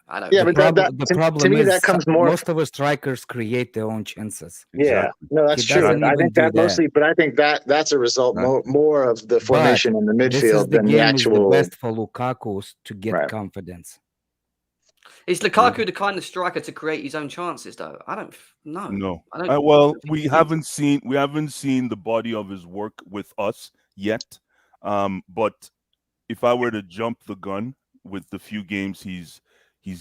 I don't. Yeah, but the problem to me, that comes more. Most of the strikers create their own chances. Yeah, no, that's true. I think that mostly, but I think that's a result more of the formation in the midfield than the actual. Is the best for Lukaku to get confidence. Is Lukaku the kind of striker to create his own chances, though? I don't know. No. Well, we haven't seen the body of his work with us yet. But if I were to jump the gun with the few games he's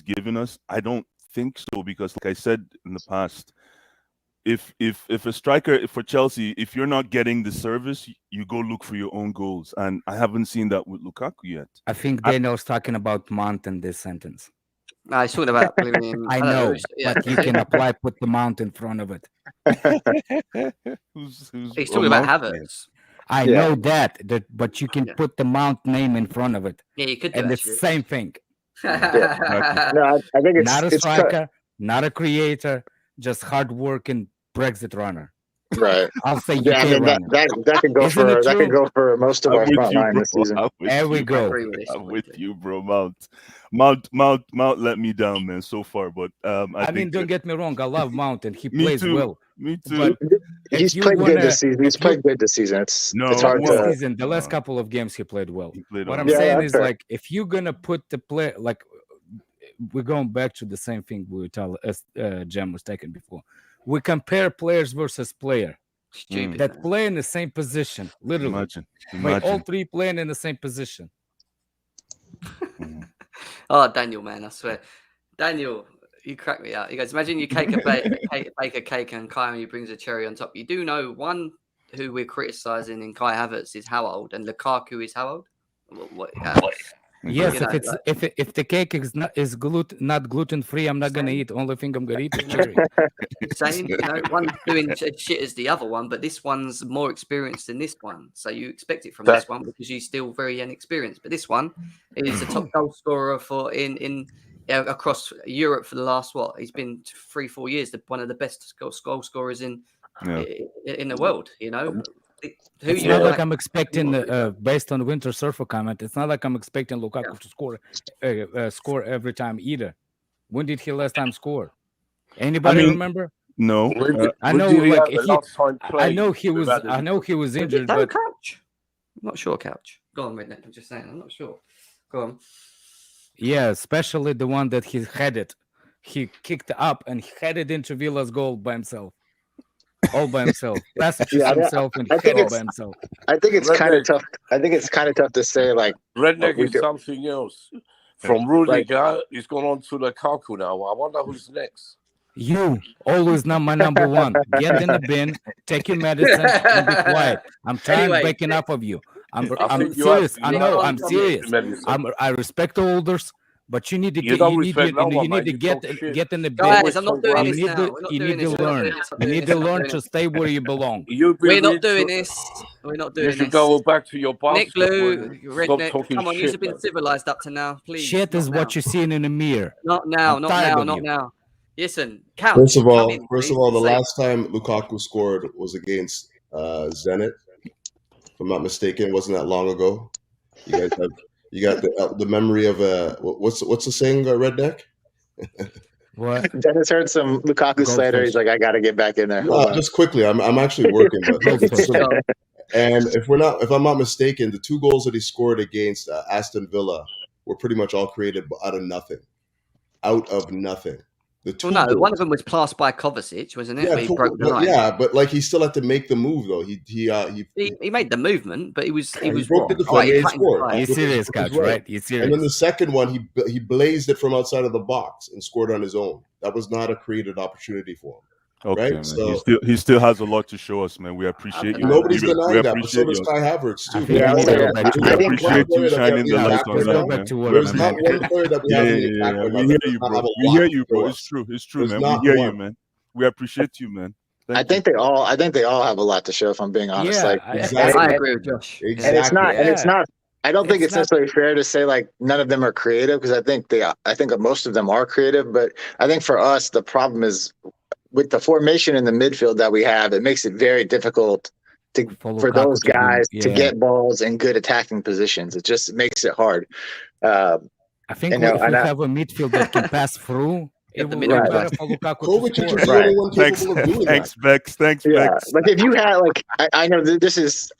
given us, I don't think so, because like I said in the past, if a striker for Chelsea, if you're not getting the service, you go look for your own goals, and I haven't seen that with Lukaku yet. I think Daniel's talking about Mount in this sentence. No, he's talking about. I know, but you can put the Mount in front of it. He's talking about Havertz. I know that, but you can put the Mount name in front of it. Yeah, you could do and it's the same thing. No, I think it's not a striker, not a creator, just hardworking Brexit runner. Right. I'll say yeah, I mean, that can go for most of our front line this season. There we go. I'm with you, bro. Mount let me down, man, so far. But I mean, don't get me wrong. I love Mount and he plays well. Me too. He's played good this season. He's played good this season. It's hard to. The last couple of games he played well. What I'm well. saying is, like, if you're gonna put the play, like, we're going back to the same thing Jem was taking before. We compare players versus player. Stupid. That play in the same position, literally. Imagine. All three playing in the same position. Oh, Daniel, man, I swear. Daniel, you crack me out. He goes, imagine you bake a cake and Kai brings a cherry on top. You do know one who we're criticizing in Kai Havertz is how old, and Lukaku is how old? Yes, if the cake is not gluten free, I'm not gonna eat. Only thing I'm gonna eat is cherry. Same, one's doing shit as the other one, but this one's more experienced than this one. So you expect it from this one because he's still very inexperienced. But this one is the top goal scorer for in across Europe for the last he's been 3-4 years, one of the best goal scorers in the world. You know. It's not like I'm expecting, based on Winter Surfer comment, it's not like I'm expecting Lukaku to score every time either. When did he last time score? Anybody remember? No. I know, I know he was injured. But Couch? I'm not sure, Couch. Go on, Redneck. I'm just saying, I'm not sure. Go on. Yeah, especially the one that he headed. He kicked up and headed into Villa's goal by himself. All by himself. Himself and headed by himself. I think it's kind of tough. I think it's kind of tough to say, like, Redneck is something else. From Rudiger, he's gone on to Lukaku now. I wonder who's next. You always not my number one. Get in the bin, take your medicine, and be quiet. I'm tired of waking up of you. I'm serious. I'm serious. I respect the elders. But you need to get in the bed. Guys, I'm not doing this now. You need to learn. You need to learn to stay where you belong. We're not doing this. We're not doing this. You should go back to your boss. Nick Blue, Redneck, come on, you've been civilized up to now, please. Shit is what you're seeing in the mirror. Not now, not now. Listen, Couch. First of all, the last time Lukaku scored was against Zenit. if I'm not mistaken. Wasn't that long ago? You guys got the memory of what's the saying, Redneck? What? Dennis heard some Lukaku slander. He's like, I got to get back in there. No, just quickly. I'm actually working, but and if I'm not mistaken, the 2 goals that he scored against Aston Villa were pretty much all created out of nothing. The 2 Well, no, goals. one of them was passed by Kovacic, wasn't it? Yeah, But he broke the line. yeah, but like he still had to make the move though. He made the movement, but he broke the defender and scored. You see this, Coach, right? You see And then the second one, he blazed it from outside of the box and scored on his own. That was not a created opportunity for him. Okay, right? man. So He still has a lot to show us, man. We appreciate you. nobody's We denying that, but so appreciate does you. Kai Havertz too. Yeah, We appreciate you shining the light on that, man. There's not one player that we have in the attack We hear you, bro. We hear you, bro. It's true, There's man. not We hear you, one. man. We appreciate you, man. I think they all have a lot to show, if I'm being honest. Yeah, I agree with Josh. And it's not. I don't think it's necessarily fair to say like none of them are creative, because I think most of them are creative. But I think for us, the problem is with the formation in the midfield that we have. It makes it very difficult for those guys to get balls in good attacking positions. It just makes it hard. I think if we have a midfield that can pass through. It will be better for Lukaku to score. Right. Thanks, Bex. Thanks, Bex. Like if you had like, I know this is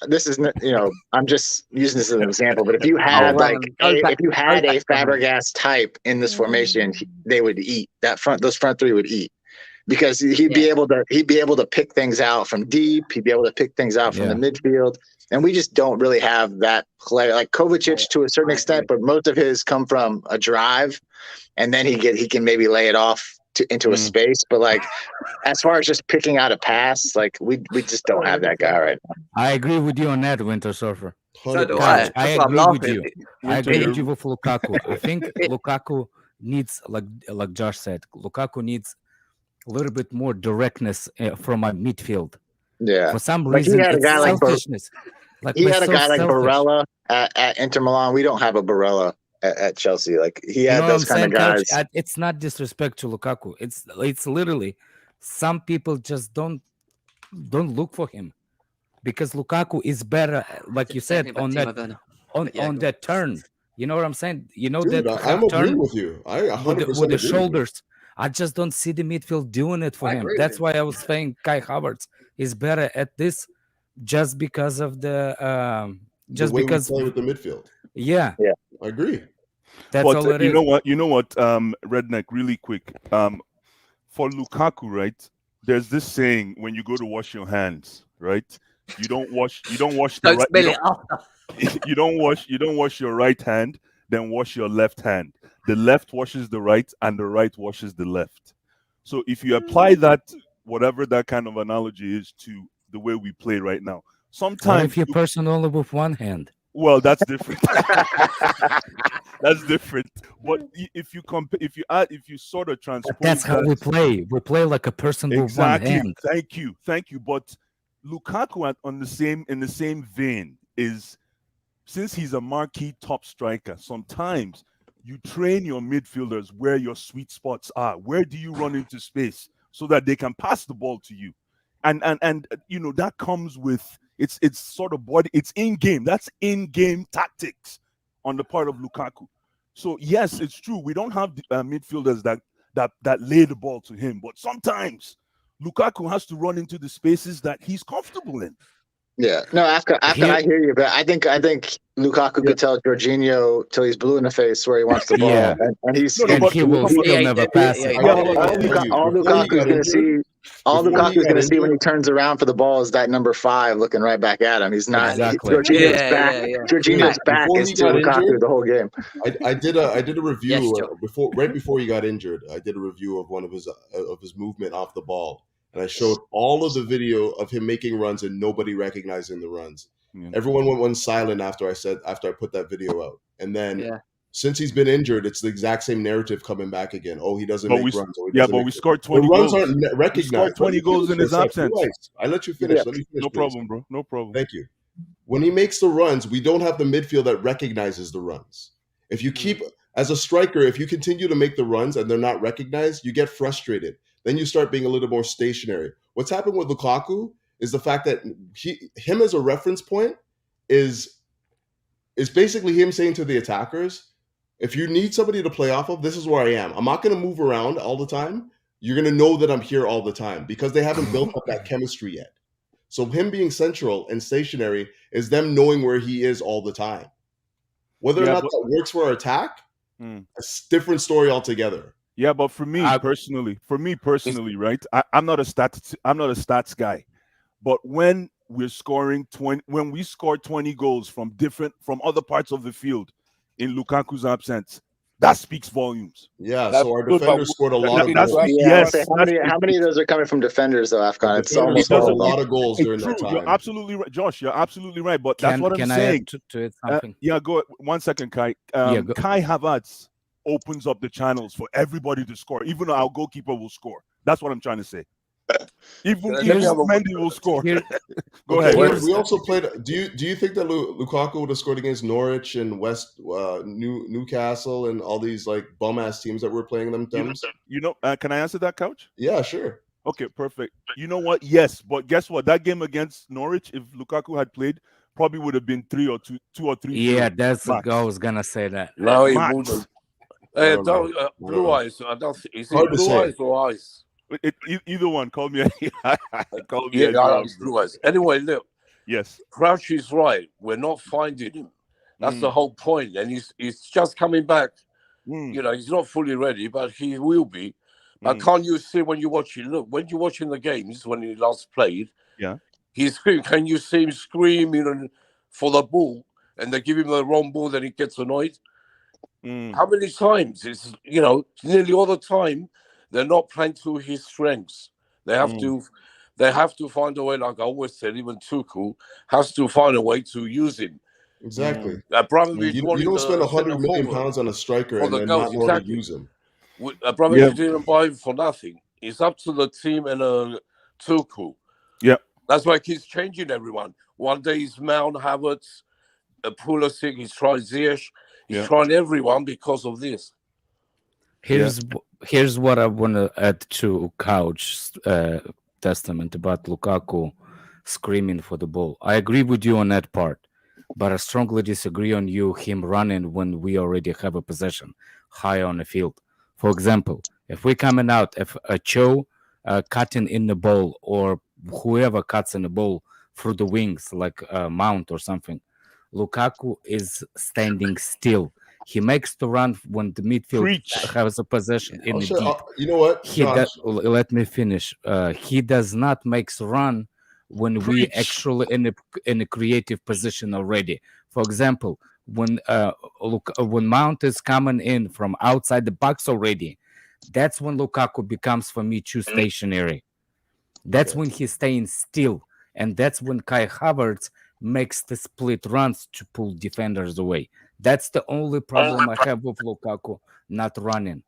I'm just using this as an example, but if you had if you had a Fabregas type in this formation, they would eat those front three would eat, because he'd be able to pick things out from deep. He'd be able to pick things out from the midfield. And we just don't really have that player. Like Kovacic to a certain extent, but most of his come from a drive, and then he can maybe lay it off into a space. But like, as far as just picking out a pass, like we just don't have that guy right now. I agree with you on that, Winter Surfer. So do I. I agree with you. I agree with you with Lukaku. I think Lukaku needs, like Josh said, Lukaku needs a little bit more directness from a midfield. Yeah. For some reason, he had a guy selfishness. He had a guy like Barella at Inter Milan. We don't have a Barella at Chelsea. Like he had those kind of guys. Coach, it's not disrespect to Lukaku. It's literally some people just don't look for him, because Lukaku is better, like you said, on that turn. You know what I'm saying? You know, dude, that I'm turn agreeing with you. I 100% with the shoulders. I just don't see the midfield doing it for him. That's why I was saying Kai Havertz is better at this, just because of the way we play with the midfield. Yeah, I agree. That's all it is. You know what, Redneck, really quick. For Lukaku, right? There's this saying when you go to wash your hands, right? You don't wash the right. You don't wash your right hand, then wash your left hand. The left washes the right, and the right washes the left. So if you apply that, whatever that kind of analogy is, to the way we play right now, sometimes what if you're person only with one hand? Well, that's different. That's different. But if you sort of transpose, that's how we play. We play like a person with one hand. Thank you. But Lukaku, in the same vein, is, since he's a marquee top striker, sometimes you train your midfielders where your sweet spots are. Where do you run into space so that they can pass the ball to you? And you know, that comes with it's sort of body. It's in game. That's in game tactics on the part of Lukaku. So yes, it's true. We don't have midfielders that lay the ball to him, but sometimes Lukaku has to run into the spaces that he's comfortable in. Yeah. No, after I hear you, but I think Lukaku could tell Jorginho till he's blue in the face where he wants the ball, and he will still never pass it. All Lukaku is going to see when he turns around for the ball is that number 5 looking right back at him. He's not. Exactly. Jorginho's back is to Lukaku the whole game. I did a review right before he got injured. I did a review of one of his movement off the ball. And I showed all of the video of him making runs and nobody recognizing the runs. Yeah. Everyone went silent after I put that video out. And then since he's been injured, it's the exact same narrative coming back again. Oh, he doesn't make runs. But we scored 20 goals. The runs aren't recognized. We scored 20 goals in his absence. I let you finish. Yeah. Let me finish. No problem, bro. No problem. Thank you. When he makes the runs, we don't have the midfield that recognizes the runs. If you keep, as a striker, if you continue to make the runs and they're not recognized, you get frustrated. Then you start being a little more stationary. What's happened with Lukaku is the fact that him as a reference point is basically him saying to the attackers, if you need somebody to play off of, this is where I am. I'm not going to move around all the time. You're going to know that I'm here all the time, because they haven't built up that chemistry yet. So him being central and stationary is them knowing where he is all the time. Whether or not that works for our attack, a different story altogether. Yeah, but for me personally, right? I'm not a stats guy. But when we're scoring 20, when we score 20 goals from other parts of the field in Lukaku's absence, that speaks volumes. Yeah, so our defenders scored a lot of goals. Yes, how many of those are coming from defenders though, Afghan? It's almost a lot of goals during that time. You're absolutely right, Josh. You're absolutely right. But that's what I'm saying. Can I add to it something? Yeah, go 1 second, Kai. Kai Havertz opens up the channels for everybody to score. Even our goalkeeper will score. That's what I'm trying to say. Even Mendy will score. Go ahead. We also played. Do you think that Lukaku would have scored against Norwich and Newcastle and all these like bum ass teams that we're playing them? Can I answer that, Couch? Yeah, sure. Okay, perfect. You know what? Yes, but guess what? That game against Norwich, if Lukaku had played, probably would have been 2 or 3. Yeah, that's I was gonna say that. No, he wouldn't. Blue eyes. I don't. Is it blue eyes or eyes? Either one. Call me. Blue eyes. Anyway, look. Yes. Crouch is right. We're not finding him. That's the whole point. And he's just coming back. You know, he's not fully ready, but he will be. But can't you see when you're watching? Look, when you're watching the games when he last played, he's screaming. Can you see him screaming for the ball? And they give him the wrong ball, then he gets annoyed. How many times? It's nearly all the time. They're not playing to his strengths. They have to find a way, like I always said, even Tuchel has to find a way to use him. Exactly. You don't spend £100 million on a striker and then not know how to use him. Abramovich didn't buy him for nothing. It's up to the team and Tuchel. Yeah. That's why he keeps changing everyone. One day he's Mount, Havertz, Pulisic, he's trying Ziyech. He's trying everyone because of this. Here's what I want to add to Couch's testament about Lukaku screaming for the ball. I agree with you on that part, but I strongly disagree on him running when we already have a possession high on the field. For example, if we're coming out, if a Cho cutting in the ball or whoever cuts in the ball through the wings, like Mount or something, Lukaku is standing still. He makes the run when the midfield has a possession in the deep. You know what? Let me finish. He does not make the run when we actually in a creative position already. For example, when Mount is coming in from outside the box already, that's when Lukaku becomes for me too stationary. That's when he's staying still, and that's when Kai Havertz makes the split runs to pull defenders away. That's the only problem I have with Lukaku not running.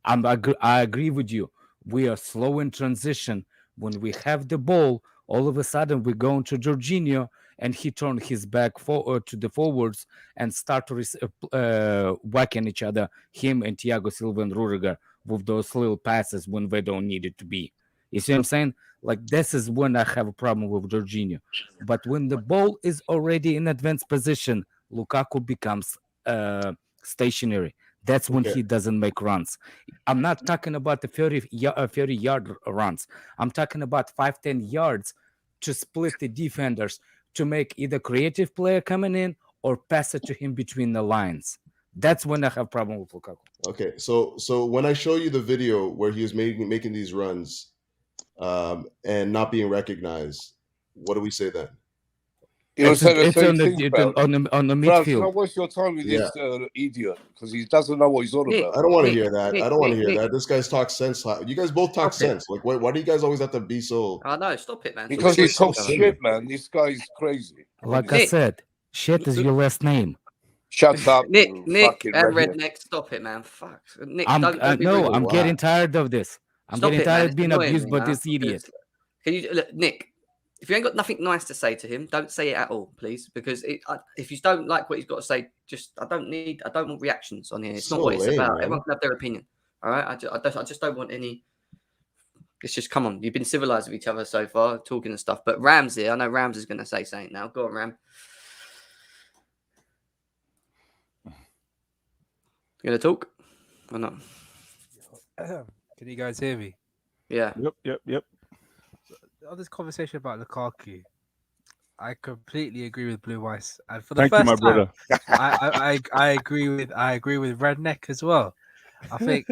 I agree with you. We are slow in transition. When we have the ball, all of a sudden we go into Jorginho and he turned his back forward to the forwards and start whacking each other, him and Thiago Silva and Rudiger, with those little passes when they don't need it to be. You see what I'm saying? Like, this is when I have a problem with Jorginho. But when the ball is already in advanced position, Lukaku becomes stationary. That's when he doesn't make runs. I'm not talking about the 30-yard runs. I'm talking about 5-10 yards to split the defenders, to make either creative player coming in or pass it to him between the lines. That's when I have a problem with Lukaku. Okay, so when I show you the video where he was making these runs and not being recognized, what do we say then? It's on the midfield. Don't waste your time with this idiot, because he doesn't know what he's on about. I don't want to hear that. I don't want to hear that. This guy's talk sense. You guys both talk sense. Like, why do you guys always have to be so? I know. Stop it, man. Because he talks shit, man. This guy's crazy. Like I said, shit is your last name. Shut up, Nick, and Redneck. Stop it, man. Fuck, Nick. I'm getting tired of this. I'm getting tired of being abused by this idiot. Can you look, Nick? If you ain't got nothing nice to say to him, don't say it at all, please. Because if you don't like what he's got to say, I don't want reactions on here. It's not what it's about. Man. Everyone can have their opinion. All right. I just don't want any. It's just, come on. You've been civilized with each other so far, talking and stuff. But Ram's here. I know Rams is going to say something now. Go on, Ram. You gonna talk or not? Can you guys hear me? Yeah. Yep. On this conversation about Lukaku, I completely agree with Blue Ice, and for the Thank you, first my time, brother. I agree with Redneck as well. I think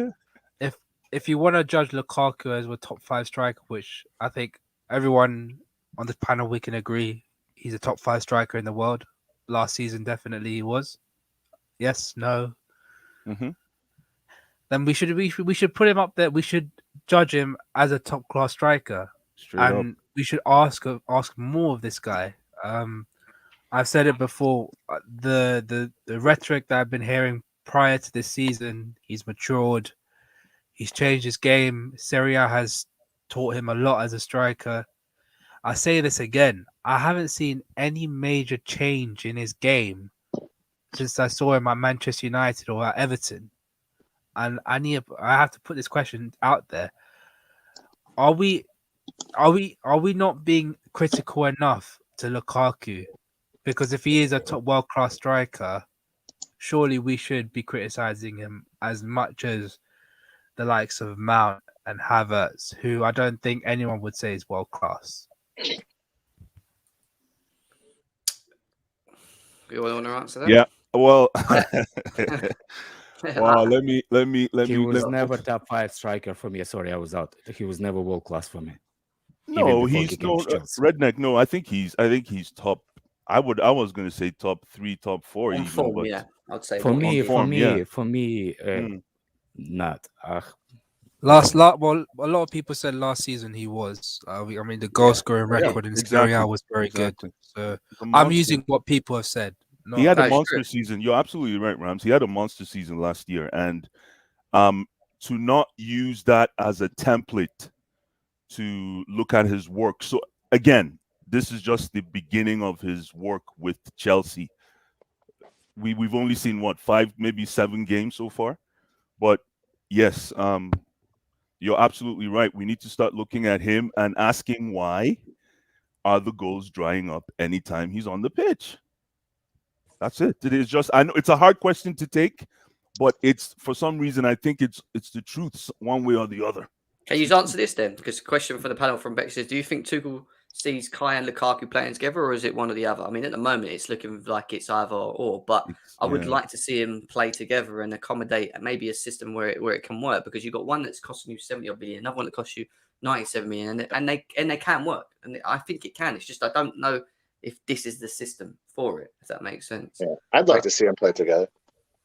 if you want to judge Lukaku as a top 5 striker, which I think everyone on this panel we can agree he's a top 5 striker in the world. Last season, definitely he was. Yes, no. Mm-hmm. Then we should put him up there. We should judge him as a top class striker, Straight up. and we should ask more of this guy. I've said it before. The rhetoric that I've been hearing prior to this season, he's matured. He's changed his game. Serie A has taught him a lot as a striker. I say this again. I haven't seen any major change in his game since I saw him at Manchester United or at Everton. And I have to put this question out there. Are we not being critical enough to Lukaku? Because if he is a top world-class striker, surely we should be criticizing him as much as the likes of Mount and Havertz, who I don't think anyone would say is world-class. You want to answer that? Yeah. Well, Wow. let me. He was never top 5 striker for me. Sorry, I was out. He was never world class for me. No, he's no Redneck. No, I think he's top. I was going to say top 3, top 4 On even. form, But yeah, I'd say for me, yeah. not. Well, a lot of people said last season he was. I mean, the goal scoring record in Serie A was very good. So I'm using what people have said. He had a monster season. You're absolutely right, Rams. He had a monster season last year, and to not use that as a template to look at his work. So again, this is just the beginning of his work with Chelsea. We've only seen 5, maybe 7 games so far, but yes, you're absolutely right. We need to start looking at him and asking why are the goals drying up anytime he's on the pitch. That's it. It is just, I know it's a hard question to take, but it's, for some reason, I think it's the truth one way or the other. Can you answer this then? Because the question for the panel from Beck says, do you think Tuchel sees Kai and Lukaku playing together, or is it one or the other? I mean, at the moment, it's looking like it's either or, but I would like to see him play together and accommodate maybe a system where it can work, because you've got one that's costing you 70 odd million, another one that costs you 97 million, and they can work. And I think it can. It's just I don't know if this is the system for it, if that makes sense. Yeah, I'd like to see them play together.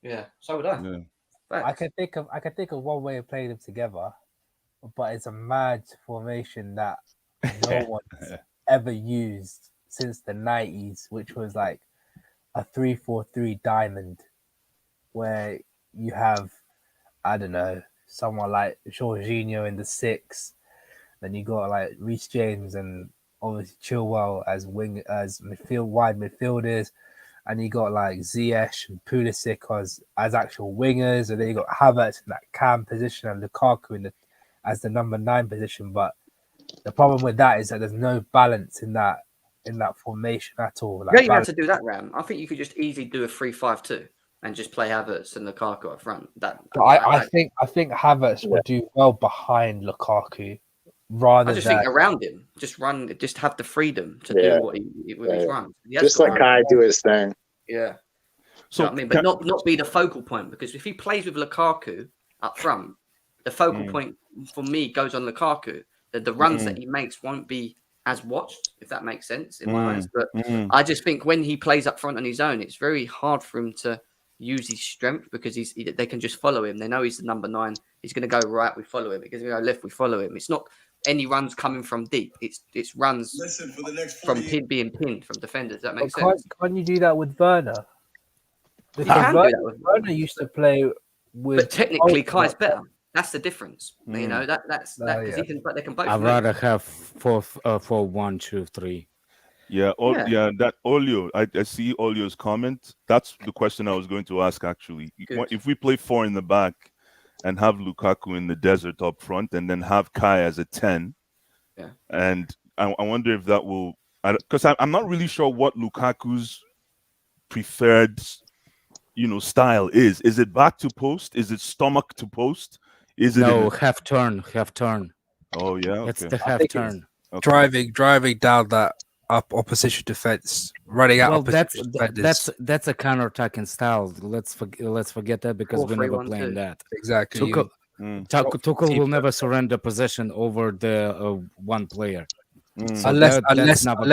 Yeah, so would I. Yeah. I can think of one way of playing them together, but it's a mad formation that no one's ever used since the 90s, which was like a 3-4-3 diamond, where you have, I don't know, someone like Jorginho in the 6, then you got like Reece James and obviously Chilwell as wide midfielders, and you got like Ziyech and Pulisic as actual wingers, and then you got Havertz in that cam position and Lukaku as the number 9 position. But the problem with that is that there's no balance in that formation at all. You don't even have to do that, Ram. I think you could just easily do a 3-5-2 and just play Havertz and Lukaku up front. I think Havertz would do well behind Lukaku. I just think around him, just have the freedom to do what he runs. Just let Kai do his thing. Yeah. So you know I mean, but not be the focal point, because if he plays with Lukaku up front, the focal point for me goes on Lukaku. The runs that he makes won't be as watched, if that makes sense in my eyes. But I just think when he plays up front on his own, it's very hard for him to use his strength, because they can just follow him. They know he's the number 9. He's going to go right, we follow him. He's going to go left, we follow him. It's not any runs coming from deep. It's runs from being pinned from defenders. That makes sense. Can't you do that with Werner? You can do that with Werner used to play with. But technically, Kai's better. That's the difference. You know that's because he can. But they can both. I'd rather have 4-1-2-3. Yeah, that Olio. I see Olio's comment. That's the question I was going to ask actually. Good. If we play 4 in the back and have Lukaku in the desert up front, and then have Kai as a 10. Yeah. And I wonder if that will, because I'm not really sure what Lukaku's preferred, style is. Is it back to post? Is it stomach to post? Is it No, half turn. Oh yeah, It's okay. the half turn. Okay. Driving down that opposition defense, running out Well, opposition defenders. that's a counter-attacking style. Let's forget that because we're never 4-3-1-2. playing that. Exactly. Tuchel will never surrender possession over the one player. So Unless never gonna happen.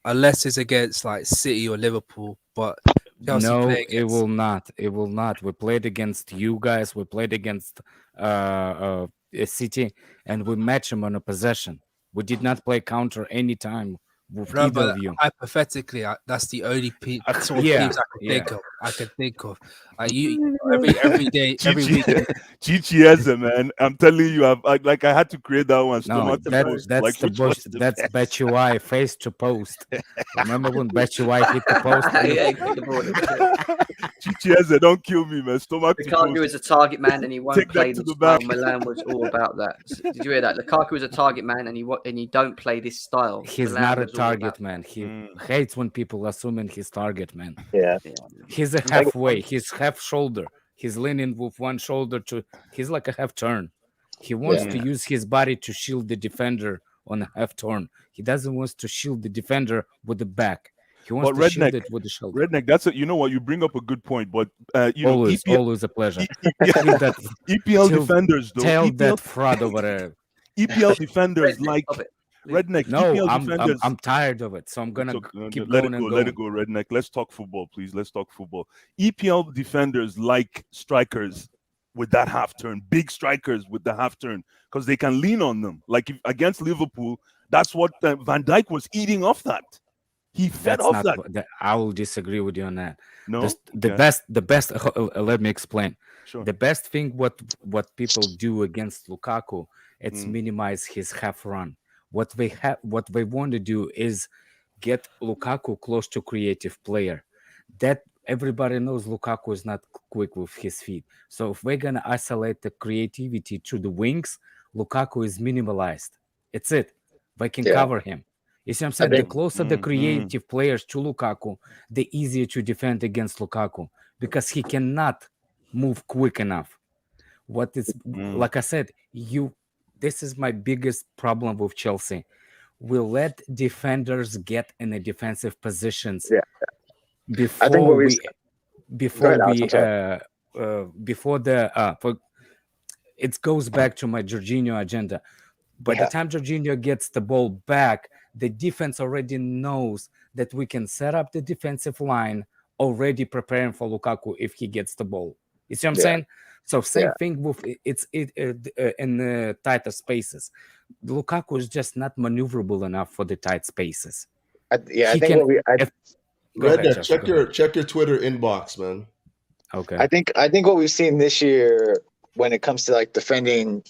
Unless it's against like City or Liverpool, but Chelsea No, play it will not. It will not. We played against you guys. We played against City, and we match them on a possession. We did not play counter any time with either of you. Hypothetically, that's the only sort of Yeah, teams I can think of. Like you, every day, every Chichi, weekend. Chichi Eze, man. I'm telling you, I had to create that one. No, that's the bush. That's Batshuayi face to post. Remember when Batshuayi hit the post? Chichi Eze, don't kill me, man. Stomach to post. Lukaku is a target man and he won't Take play that to this the back. style. Milan was all about that. Did you hear that? Lukaku is a target man and he don't play this style. He's Milan not a was all about target man. He hates when people assuming he's target man. Yeah. He's a halfway. He's half shoulder. He's leaning with one shoulder to. He's like a half turn. He wants to use his body to shield the defender on a half turn. He doesn't want to shield the defender with the back. He wants to shield it with the shoulder. Redneck, that's you know what, you bring up a good point, but always a pleasure. EPL defenders, though. Tell that fraud over there. EPL defenders like Redneck. No, EPL defenders. I'm tired of it, so I'm gonna keep let going it go. and Let it go, Redneck. Let's talk football, please. Let's talk football. EPL defenders like strikers with that half turn, big strikers with the half turn, because they can lean on them. Like against Liverpool, that's what Van Dijk was eating off that. He fed off that. I will disagree with you on that. No, the best. Let me explain. Sure. The best thing what people do against Lukaku, it's minimize his half run. What they want to do is get Lukaku close to creative player. That everybody knows Lukaku is not quick with his feet. So if we're gonna isolate the creativity to the wings, Lukaku is minimalized. It's it. They can cover him. You see what I'm saying? The closer the creative players to Lukaku, the easier to defend against Lukaku because he cannot move quick enough. What is like I said, this is my biggest problem with Chelsea. We let defenders get in the defensive positions before it goes back to my Jorginho agenda. By the time Jorginho gets the ball back, the defense already knows that we can set up the defensive line already preparing for Lukaku if he gets the ball. You see what I'm saying? So same thing with in the tighter spaces. Lukaku is just not maneuverable enough for the tight spaces. Check your Twitter inbox, man. Okay. I think what we've seen this year when it comes to like defending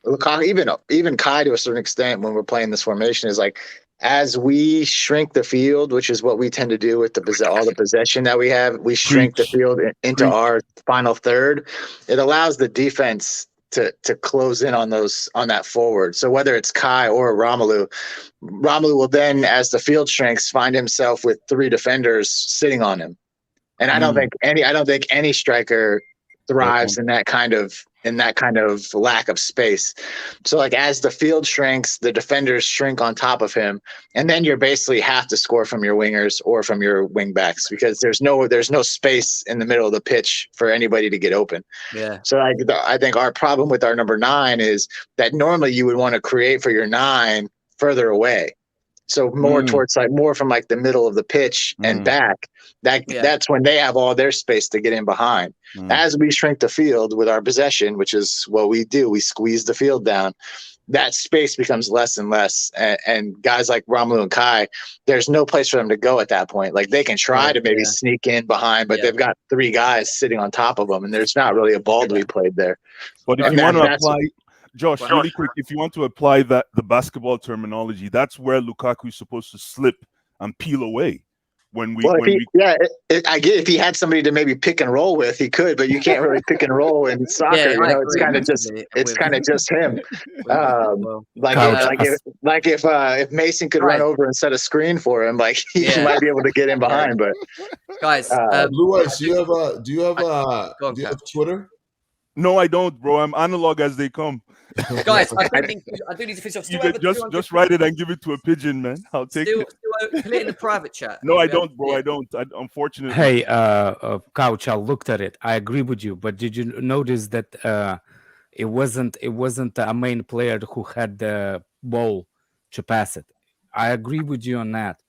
Lukaku, even Kai to a certain extent when we're playing this formation is like as we shrink the field, which is what we tend to do with all the possession that we have, we shrink the field into our final third. It allows the defense to close in on that forward. So whether it's Kai or Romelu will then, as the field shrinks, find himself with three defenders sitting on him. And I don't think any striker thrives in that kind of lack of space. So like as the field shrinks, the defenders shrink on top of him, and then you basically have to score from your wingers or from your wing backs because there's no space in the middle of the pitch for anybody to get open. Yeah. So I think our problem with our number 9 is that normally you would want to create for your 9 further away. So more towards more from like the middle of the pitch and back. That's when they have all their space to get in behind. As we shrink the field with our possession, which is what we do, we squeeze the field down. That space becomes less and less. And guys like Romelu and Kai, there's no place for them to go at that point. Like they can try to maybe sneak in behind, but they've got 3 guys sitting on top of them, and there's not really a ball to be played there. But if you want to apply. Josh, really quick, if you want to apply the basketball terminology, that's where Lukaku is supposed to slip and peel away. I get if he had somebody to maybe pick and roll with, he could, but you can't really pick and roll in soccer. Yeah, you know, it's agree kind of just him. Couch. If Mason could run over and set a screen for him, like he might be able to get in behind. But guys, Blue Eyes, do you have Twitter? No, I don't, bro. I'm analog as they come. Guys, I do need to finish off. You can just write it and give it to a pigeon, man. I'll take it. Still put it in the private chat. No, I don't, bro. I don't. Unfortunately. Hey, Couch, I looked at it. I agree with you, but did you notice that it wasn't a main player who had the ball to pass it? I agree with you on that.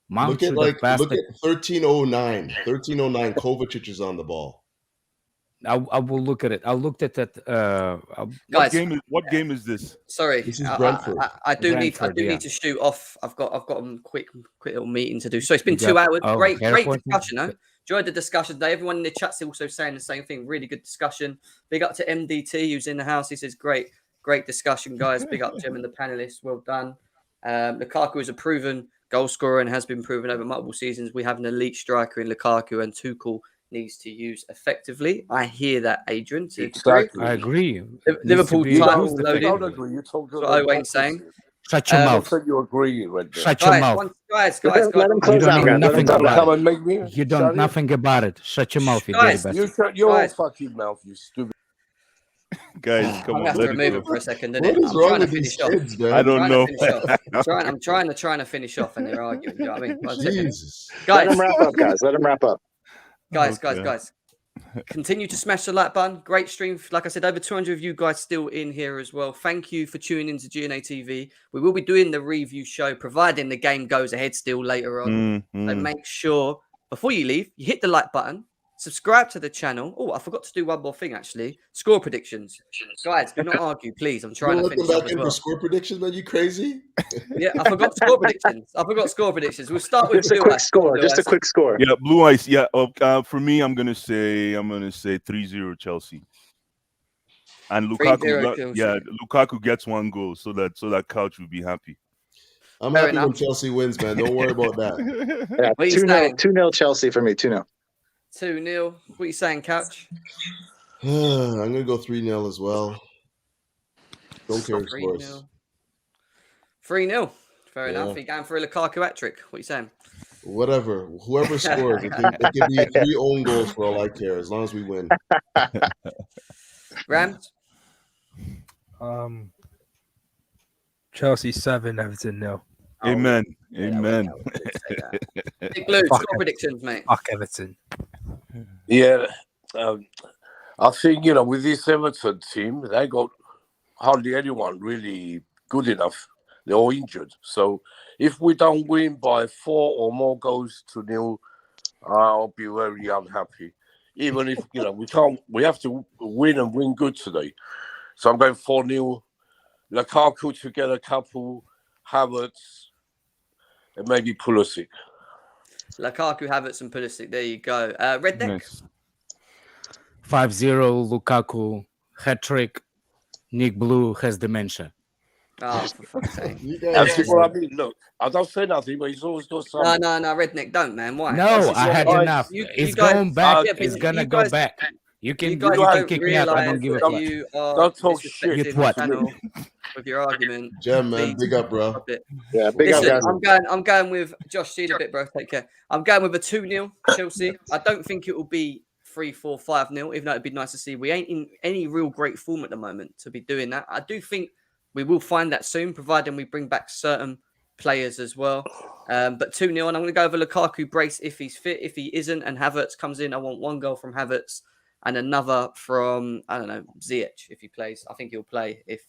Look at 1309. 1309. Kovacic is on the ball. I will look at it. I looked at that. Guys, what game is this? Sorry, this is Brentford. I do need to shoot off. I've got a quick little meeting to do. So it's been 2 hours. Great discussion, though. Enjoyed the discussion today. Everyone in the chat's also saying the same thing. Really good discussion. Big up to MDT who's in the house. He says great discussion, guys. Big up to him and the panelists. Well done. Lukaku is a proven goal scorer and has been proven over multiple seasons. We have an elite striker in Lukaku, and Tuchel needs to use effectively. I hear that, Adrian. Exactly. I agree. Liverpool title loaded. You don't agree. You talk That's what Owen's saying. Shut your mouth. You agree, Red. Shut your mouth. Guys. Let him close out. You don't nothing about it. Shut your mouth, you dirty bastard. You shut your fucking mouth, you stupid. Guys, come on. I have to remove it for a second. What is wrong with these kids, man? I don't know. I'm trying to finish off, and they're arguing. You know what I mean? Jesus. Let them wrap up, guys. Let them wrap up. Guys. Continue to smash the like button. Great stream. Like I said, over 200 of you guys still in here as well. Thank you for tuning into GNA TV. We will be doing the review show, providing the game goes ahead still later on. So make sure, before you leave, you hit the like button, subscribe to the channel. Oh, I forgot to do one more thing, actually. Score predictions. Guys, do not argue, please. I'm trying to finish up as well. Score predictions, man? You crazy? Yeah, I forgot score predictions. We'll start with just a quick score. Yeah, Blue Eyes. Yeah, for me, I'm gonna say 3-0 Chelsea. And Lukaku, Lukaku gets 1 goal, so that Couch will be happy. I'm happy when Chelsea wins, man. Don't worry about that. Yeah, 2-0 Chelsea for me. 2-0. 2-0. What are you saying, Couch? I'm gonna go 3-0 as well. Don't care who scores. 3-0. Fair enough. You're going for a Lukaku hat-trick. What are you saying? Whatever. Whoever scores, it can be 3 own goals for all I care, as long as we win. Rams? Chelsea 7, Everton 0. Amen. Amen. Big Blue, score predictions, mate. Fuck Everton. Yeah. I think, with this Everton team, they got hardly anyone really good enough. They're all injured. So if we don't win by 4 or more goals to 0, I'll be very unhappy. Even if, we have to win and win good today. So I'm going 4-0. Lukaku to get a couple, Havertz, and maybe Pulisic. Lukaku, Havertz, and Pulisic. There you go. Red Deck? Nice. 5-0, Lukaku, hat-trick. Nick Blue has dementia. Oh, for fuck's sake. That's what I mean. Look, I don't say nothing, but he's always got something. No, Redneck, don't, man. Why? No, I had enough. It's going back. It's going to go back. You can kick me out. I don't give a fuck. Don't talk shit. You what? With your argument. Gem, man. Big up, bro. Yeah, big up, guys. I'm going with Josh. See you in a bit, bro. Take care. I'm going with a 2-0 Chelsea. I don't think it will be 3-4, 5-0, even though it'd be nice to see. We ain't in any real great form at the moment to be doing that. I do think we will find that soon, providing we bring back certain players as well. But 2-0, and I'm going to go over Lukaku brace if he's fit. If he isn't, and Havertz comes in, I want 1 goal from Havertz and another from, I don't know, Ziyech if he plays. I think he'll play if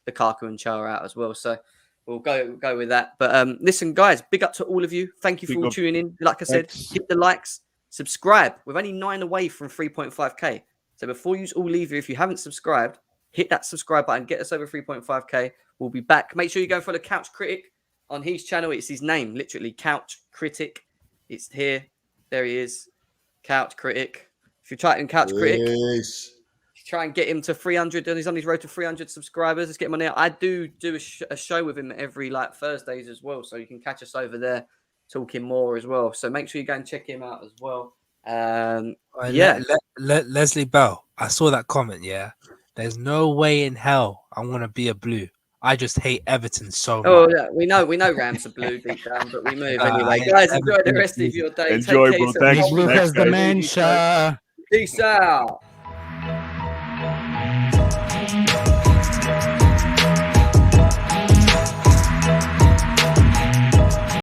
Lukaku and Cho are out as well. So we'll go with that. But listen, guys, big up to all of you. Thank you for all tuning in. Like I said, hit the likes, subscribe. We're only 9 away from 3.5k. So before you all leave here, if you haven't subscribed, hit that subscribe button. Get us over 3.5k. We'll be back. Make sure you go follow Couch Critic on his channel. It's his name, literally, Couch Critic. It's here. There he is. Couch Critic. If you type in Couch Critic, try and get him to 300. And he's on his road to 300 subscribers. Let's get him on there. I do a show with him every Thursdays as well. So you can catch us over there talking more as well. So make sure you go and check him out as well. Leslie Bell, I saw that comment. Yeah, there's no way in hell I want to be a Blue. I just hate Everton so much. Oh, yeah, we know Rams are blue deep down, but we move anyway. Guys, enjoy the rest of your day. Enjoy, Take care. bro. Thanks. Blue Thanks, has guys. dementia. Peace out.